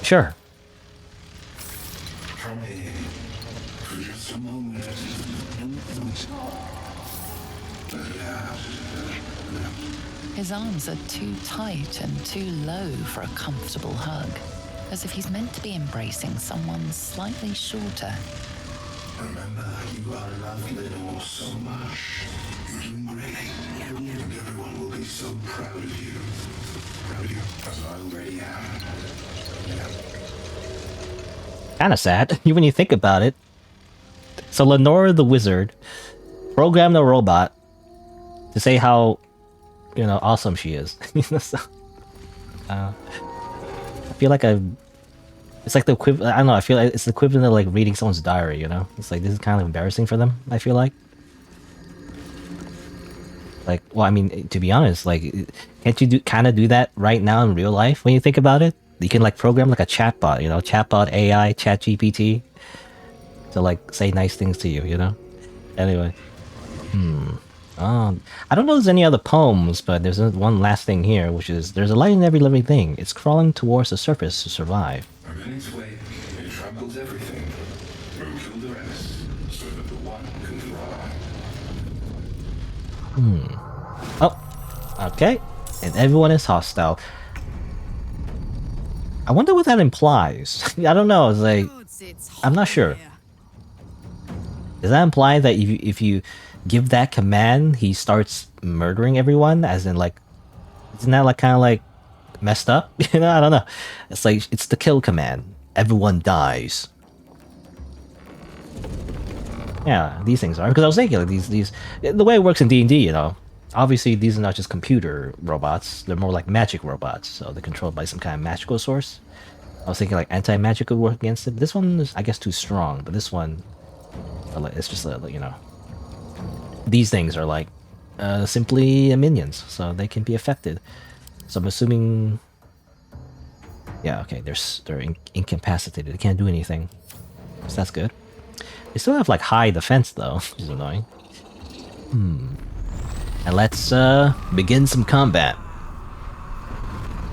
Sure. Come here. For just a moment. His arms are too tight and too low for a comfortable hug, as if he's meant to be embracing someone slightly shorter. Remember, you are loved Lenore so much. You're doing great. And everyone will be so proud of you. Proud of you, as I already am. Kinda sad, when you think about it. So Lenore the wizard programmed a robot to say how, you know, awesome she is. So, I feel like it's like the equivalent, I don't know, I feel like it's the equivalent of like reading someone's diary, you know? It's like, this is kind of embarrassing for them, I feel like. Like, well, I mean, to be honest, like, can't you kind of do that right now in real life when you think about it? You can like program like a chatbot, you know, chatbot AI, ChatGPT, to like say nice things to you, you know? Anyway. I don't know if there's any other poems, but there's one last thing here, which is, there's a light in every living thing. It's crawling towards the surface to survive. In its way, it tramples everything. We'll kill the rest, so that the one can thrive. Oh, okay. And everyone is hostile. I wonder what that implies. I don't know, it's like, I'm not sure. Does that imply that if you give that command, he starts murdering everyone? As in, like, isn't that like kind of like messed up? You know, I don't know. It's like, it's the kill command. Everyone dies. Yeah, these things are, because I was thinking like these the way it works in D&D, you know. Obviously, these are not just computer robots; they're more like magic robots. So they're controlled by some kind of magical source. I was thinking like anti-magic would work against it. This one is, I guess, too strong. But this one, it's just you know, these things are like simply minions, so they can be affected. So I'm assuming, yeah, okay, they're incapacitated. They can't do anything, so that's good. They still have like high defense though, which is annoying. And let's begin some combat.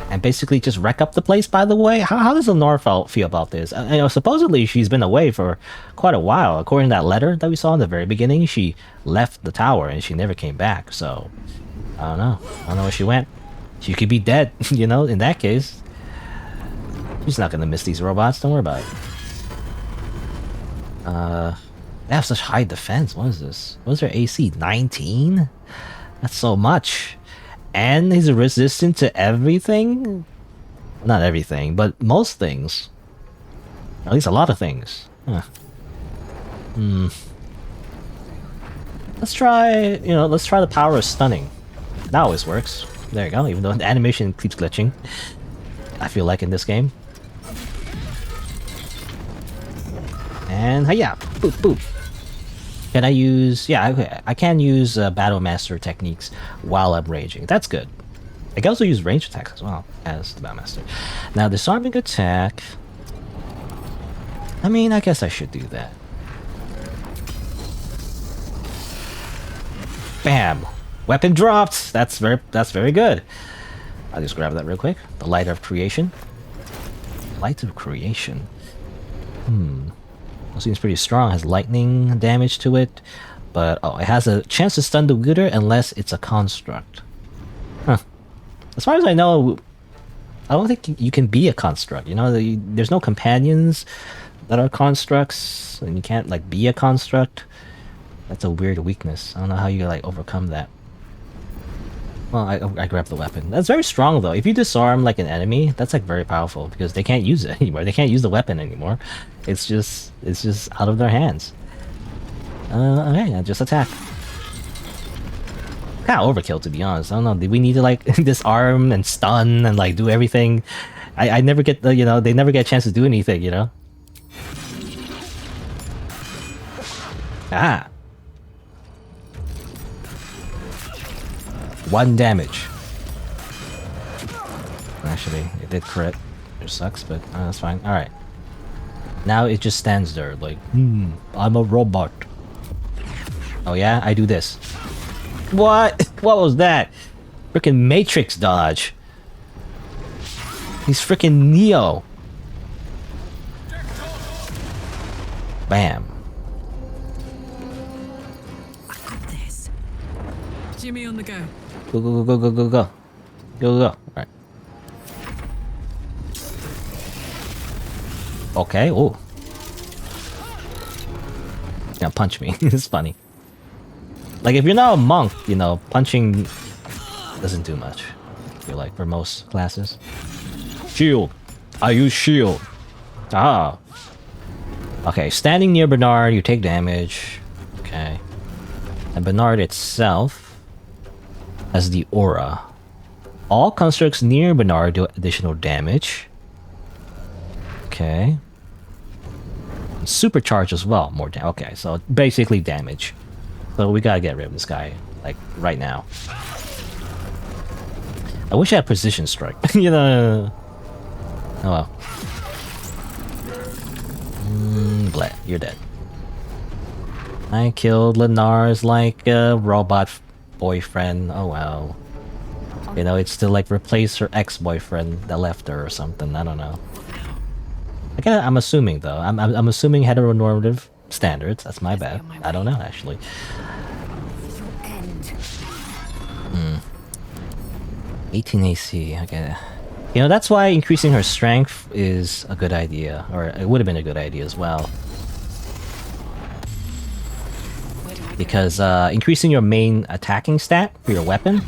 And basically just wreck up the place, by the way. How does Lenore feel about this? You know, supposedly she's been away for quite a while. According to that letter that we saw in the very beginning, she left the tower and she never came back. So, I don't know. I don't know where she went. She could be dead, you know, in that case. She's not gonna miss these robots, don't worry about it. They have such high defense. What is this? What is their AC? 19? That's so much. And he's resistant to everything? Not everything, but most things. At least a lot of things. Huh. Let's try, you know, let's try the power of stunning. That always works. There you go, even though the animation keeps glitching. I feel like in this game. And hiya! Boop, boop. Can I use... Yeah, okay. I can use Battle Master techniques while I'm raging. That's good. I can also use range attacks as well as the Batmaster. Now, disarming attack. I mean, I guess I should do that. Bam! Weapon dropped! That's very good. I'll just grab that real quick. The Light of Creation. Light of Creation. It seems pretty strong. Has lightning damage to it. But, oh, it has a chance to stun the wielder unless it's a construct. Huh. As far as I know, I don't think you can be a construct. You know, there's no companions that are constructs, and you can't, like, be a construct. That's a weird weakness. I don't know how you, like, overcome that. Well, I grabbed the weapon. That's very strong, though. If you disarm, like, an enemy, that's, like, very powerful, because they can't use it anymore. They can't use the weapon anymore. It's just out of their hands. Okay, just attack. Kinda overkill, to be honest. I don't know, did we need to, like, disarm and stun and, like, do everything? I never get the, you know, they never get a chance to do anything, you know? Ah! 1 damage. Actually, it did crit. It sucks, but that's fine. Alright. Now it just stands there, like, I'm a robot. Oh yeah? I do this. What? What was that? Freaking Matrix dodge. He's freaking Neo. Bam. I got this. Jimmy on the go. Go, go, go, go, go, go, go. Go, go, go. Alright. Okay, oh. Yeah, punch me. It's funny. Like, if you're not a monk, you know, punching doesn't do much. I feel like, for most classes. Shield. I use shield. Ah. Okay, standing near Bernard, you take damage. Okay. And Bernard itself has the aura. All constructs near Bernard do additional damage. Okay. Supercharge as well, more damage. Okay, so basically damage. So we gotta get rid of this guy, like, right now. I wish I had precision strike. You know. Oh well. Bleh, you're dead. I killed Lenar's, like, robot boyfriend. Oh well. You know, it's to, like, replace her ex-boyfriend that left her or something. I don't know. I'm assuming, though. I'm assuming heteronormative standards. That's my bad. I don't know, actually. 18 AC. Okay. You know, that's why increasing her strength is a good idea. Or it would have been a good idea as well. Because increasing your main attacking stat for your weapon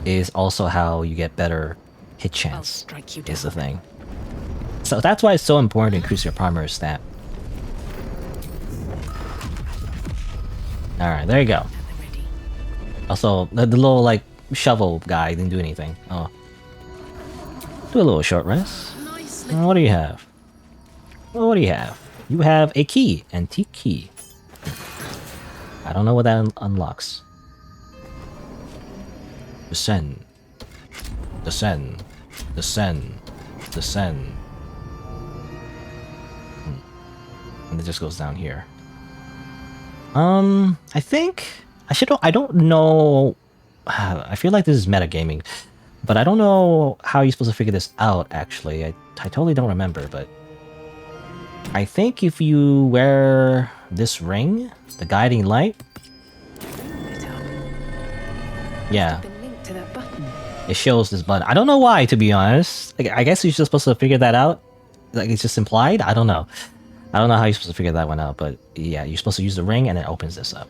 is also how you get better hit chance, is the thing. So that's why it's so important to increase your primary stat. Alright, there you go. Also, the little, like, shovel guy didn't do anything. Oh. Do a little short rest. What do you have? What do you have? You have a key. Antique key. I don't know what that unlocks. Descend. Descend. Descend. Descend. And it just goes down here. I think I don't know. I feel like this is metagaming, but I don't know how you're supposed to figure this out, actually. I totally don't remember, but I think if you wear this ring, the guiding light, yeah, it shows this button. I don't know why, to be honest. Like, I guess you're just supposed to figure that out. Like, it's just implied. I don't know. I don't know how you're supposed to figure that one out, but yeah, you're supposed to use the ring and it opens this up.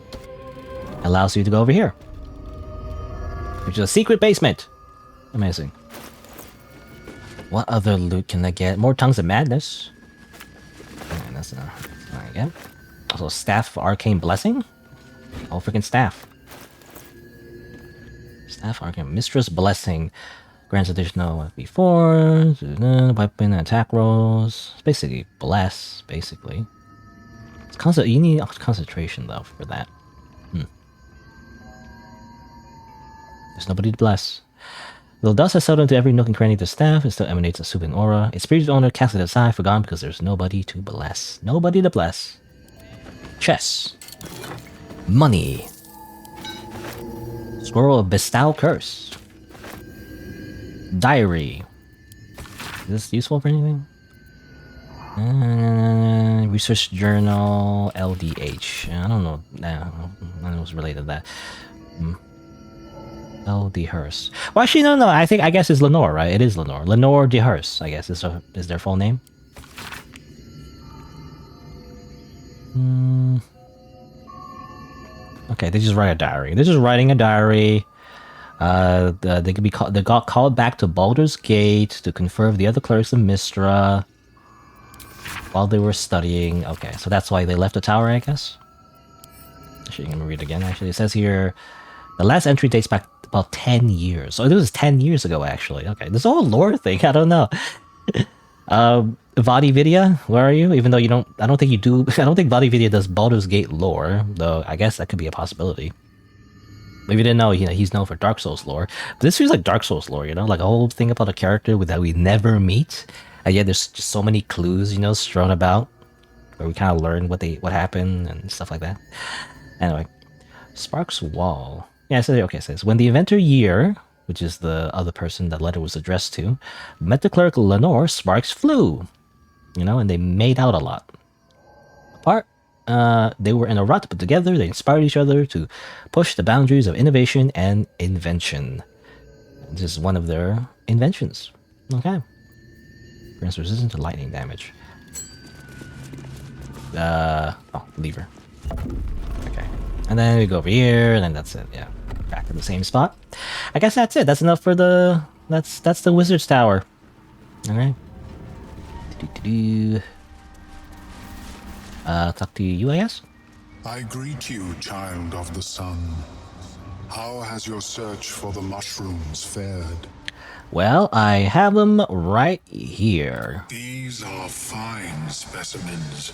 Allows you to go over here, which is a secret basement. Amazing. What other loot can I get? More Tongues of Madness. And that's not again. Also, Staff of Arcane Blessing. Oh, freaking staff. Staff Arcane Mistress Blessing. Grants additional before weapon and attack rolls. It's basically bless, basically. It's you need concentration though for that. There's nobody to bless. Though dust has settled into every nook and cranny of the staff, it still emanates a soothing aura. Its previous owner cast it aside, forgotten because there's nobody to bless. Nobody to bless. Chess. Money. Scroll of Bestow Curse. Diary. Is this useful for anything? Research journal, LDH. I don't know. I know it's related to that. LD Hearst. Well, actually, no. I guess it's Lenore, right? It is Lenore. Lenore de Hearst, I guess, is their full name. Okay, they just write a diary. They're just writing a diary. They could be called. They got called back to Baldur's Gate to confer with the other clerics of Mystra while they were studying. Okay, so that's why they left the tower, I guess. Actually, I'm gonna read it again. Actually, it says here the last entry dates back about 10 years. So this was 10 years ago, actually. Okay, this whole lore thing. I don't know. Vadividya, where are you? Even though you don't, I don't think you do. I don't think Vadividya does Baldur's Gate lore, though. I guess that could be a possibility. Maybe you didn't know, he's known for Dark Souls lore. But this feels like Dark Souls lore, like a whole thing about a character that we never meet, and yet there's just so many clues, strewn about, where we kind of learn what happened and stuff like that. Anyway, Sparks Wall. Yeah, so okay, it says when the inventor Year, which is the other person that letter was addressed to, met the cleric Lenore, sparks flew, and they made out a lot. Apart. They were in a rut, but together they inspired each other to push the boundaries of innovation and invention. This is one of their inventions. Okay. Grants resistant to lightning damage. Lever. Okay. And then we go over here, and then that's it. Yeah. Back in the same spot. I guess that's it. That's enough for the... That's the Wizard's Tower. Alright. Talk to you, I guess? I greet you, child of the sun. How has your search for the mushrooms fared? Well, I have them right here. These are fine specimens.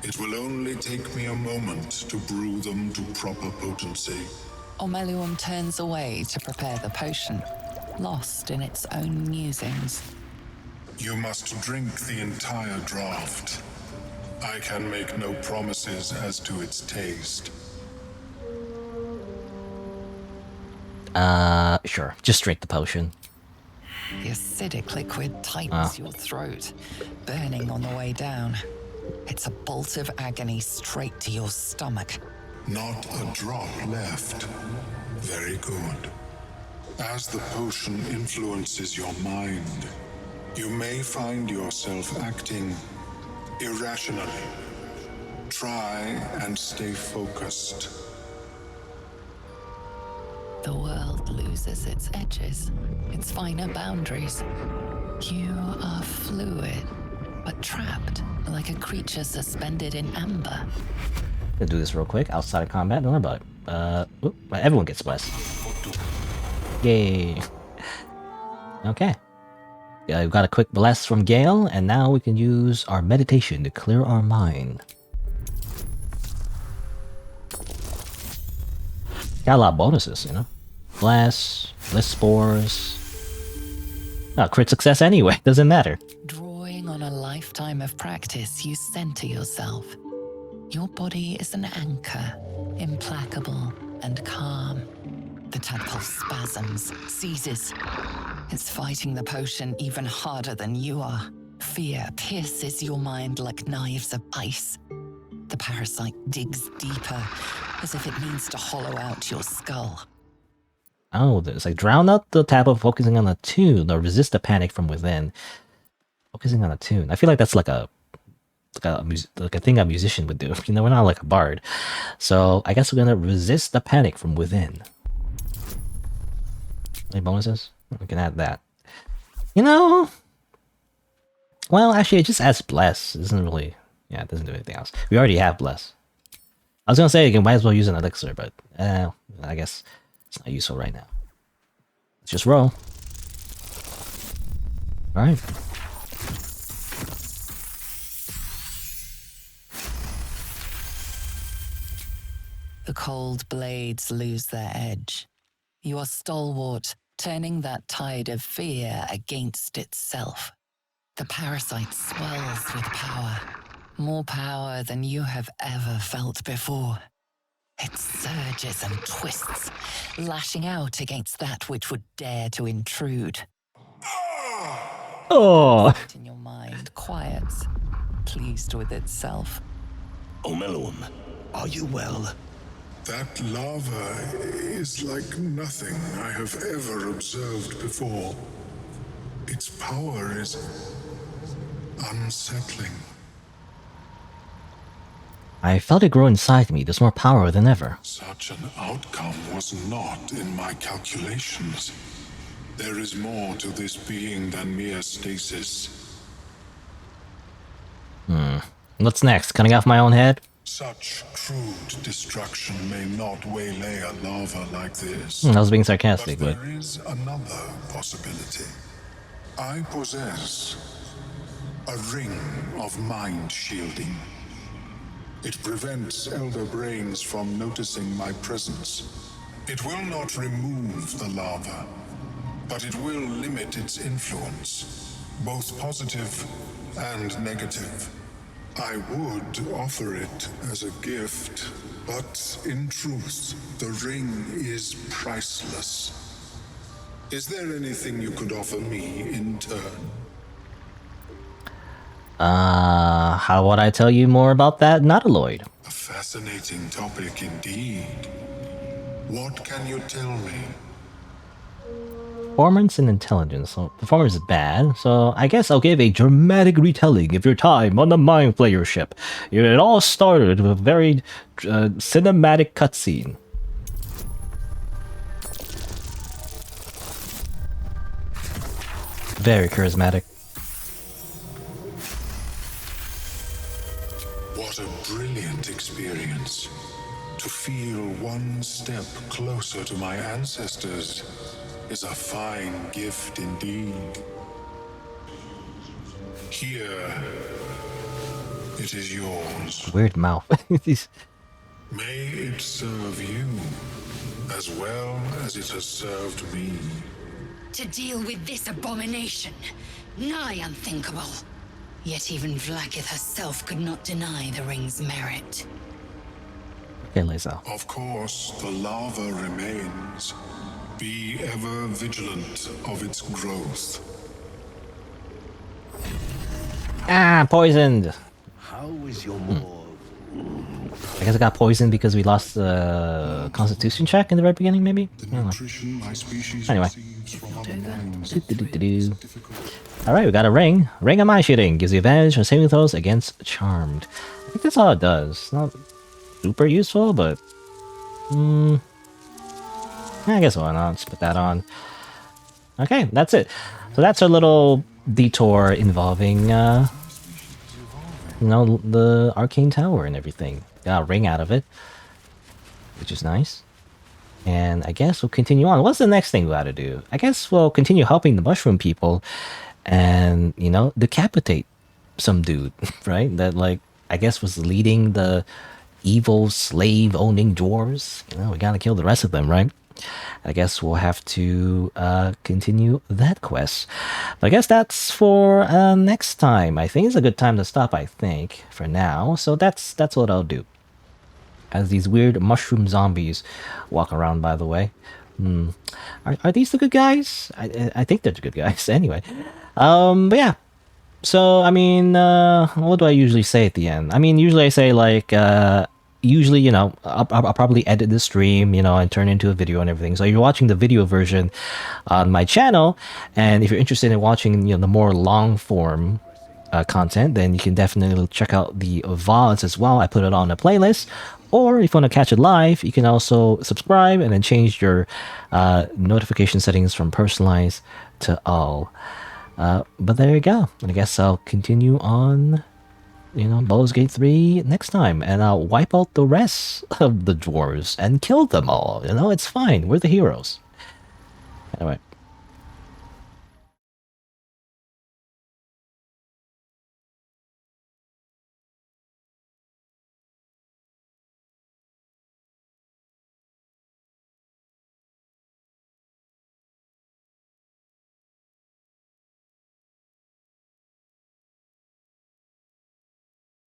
It will only take me a moment to brew them to proper potency. Omeluum turns away to prepare the potion, lost in its own musings. You must drink the entire draught. I can make no promises as to its taste. Sure. Just drink the potion. The acidic liquid tightens your throat, burning on the way down. It's a bolt of agony straight to your stomach. Not a drop left. Very good. As the potion influences your mind, you may find yourself acting irrationally. Try and stay focused. The world loses its edges, its finer boundaries. You are fluid, but trapped like a creature suspended in amber. Gonna do this real quick. Outside of combat, don't worry about it. Everyone gets blessed. Yay. Okay. Yeah, we've got a quick bless from Gale, and now we can use our meditation to clear our mind. Got a lot of bonuses, Bless, bliss spores. Crit success anyway, doesn't matter. Drawing on a lifetime of practice, you center yourself. Your body is an anchor, implacable and calm. The tadpole spasms, seizes. It's fighting the potion even harder than you are. Fear pierces your mind like knives of ice. The parasite digs deeper, as if it means to hollow out your skull. Oh, it's like drown out the tadpole focusing on a tune, or resist the panic from within. Focusing on a tune. I feel like that's like a thing a musician would do. We're not like a bard. So I guess we're gonna resist the panic from within. Any bonuses? We can add that. Well, actually, it just adds bless. It doesn't really, it doesn't do anything else. We already have bless. I was gonna say you might as well use an elixir, but I guess it's not useful right now. Let's just roll. All right. The cold blades lose their edge. You are stalwart, turning that tide of fear against itself. The parasite swells with power, more power than you have ever felt before. It surges and twists, lashing out against that which would dare to intrude. Oh. In your mind quiets, pleased with itself. Omelum, are you well? That lava is like nothing I have ever observed before. Its power is unsettling. I felt it grow inside me. There's more power than ever. Such an outcome was not in my calculations. There is more to this being than mere stasis. What's next? Cutting off my own head? Such crude destruction may not waylay a lava like this. I was being sarcastic, but there is another possibility. I possess a ring of mind shielding. It prevents elder brains from noticing my presence. It will not remove the lava, but it will limit its influence, both positive and negative. I would offer it as a gift, but in truth, the ring is priceless. Is there anything you could offer me in turn? How would I tell you more about that, Nautiloid? A fascinating topic indeed. What can you tell me? Performance and intelligence. So performance is bad, so I guess I'll give a dramatic retelling of your time on the Mind Flayer ship. It all started with a very cinematic cutscene. Very charismatic. What a brilliant experience. To feel one step closer to my ancestors is a fine gift indeed. Here, it is yours. Weird mouth. May it serve you as well as it has served me. To deal with this abomination, nigh unthinkable. Yet even Vlaakith herself could not deny the ring's merit. Okay, Lisa. Of course, the lava remains. Be ever vigilant of its growth. Ah, poisoned! How is your more... I guess I got poisoned because we lost the constitution check in the very beginning, maybe? I don't know. Anyway. Alright, we got a ring. Ring of Mind Shielding. Gives you advantage on saving throws against Charmed. I think that's all it does. Not super useful, but... I guess why not? Let's put that on. Okay, that's it. So that's our little detour involving, you know, the Arcane Tower and everything. Got a ring out of it, which is nice. And I guess we'll continue on. What's the next thing we gotta do? I guess we'll continue helping the mushroom people and, you know, decapitate some dude, right? That, like, I guess was leading the evil slave-owning dwarves. You know, we gotta kill the rest of them, right? I guess we'll have to continue that quest. But I guess that's for next time. I think it's a good time to stop, I think, for now. So that's what I'll do. As these weird mushroom zombies walk around, by the way. Are these the good guys? I think they're the good guys. Anyway. But yeah. So, I mean, what do I usually say at the end? I mean, usually I say, like, usually, you know, I'll probably edit the stream, you know, and turn it into a video and everything. So you're watching the video version on my channel, and if you're interested in watching, you know, the more long form content, then you can definitely check out the VODs as well. I put it on a playlist. Or if you want to catch it live, you can also subscribe and then change your notification settings from personalized to all. But there you go. And I guess I'll continue on, you know, Baldur's Gate 3 next time. And I'll wipe out the rest of the dwarves and kill them all. You know, it's fine. We're the heroes. Anyway.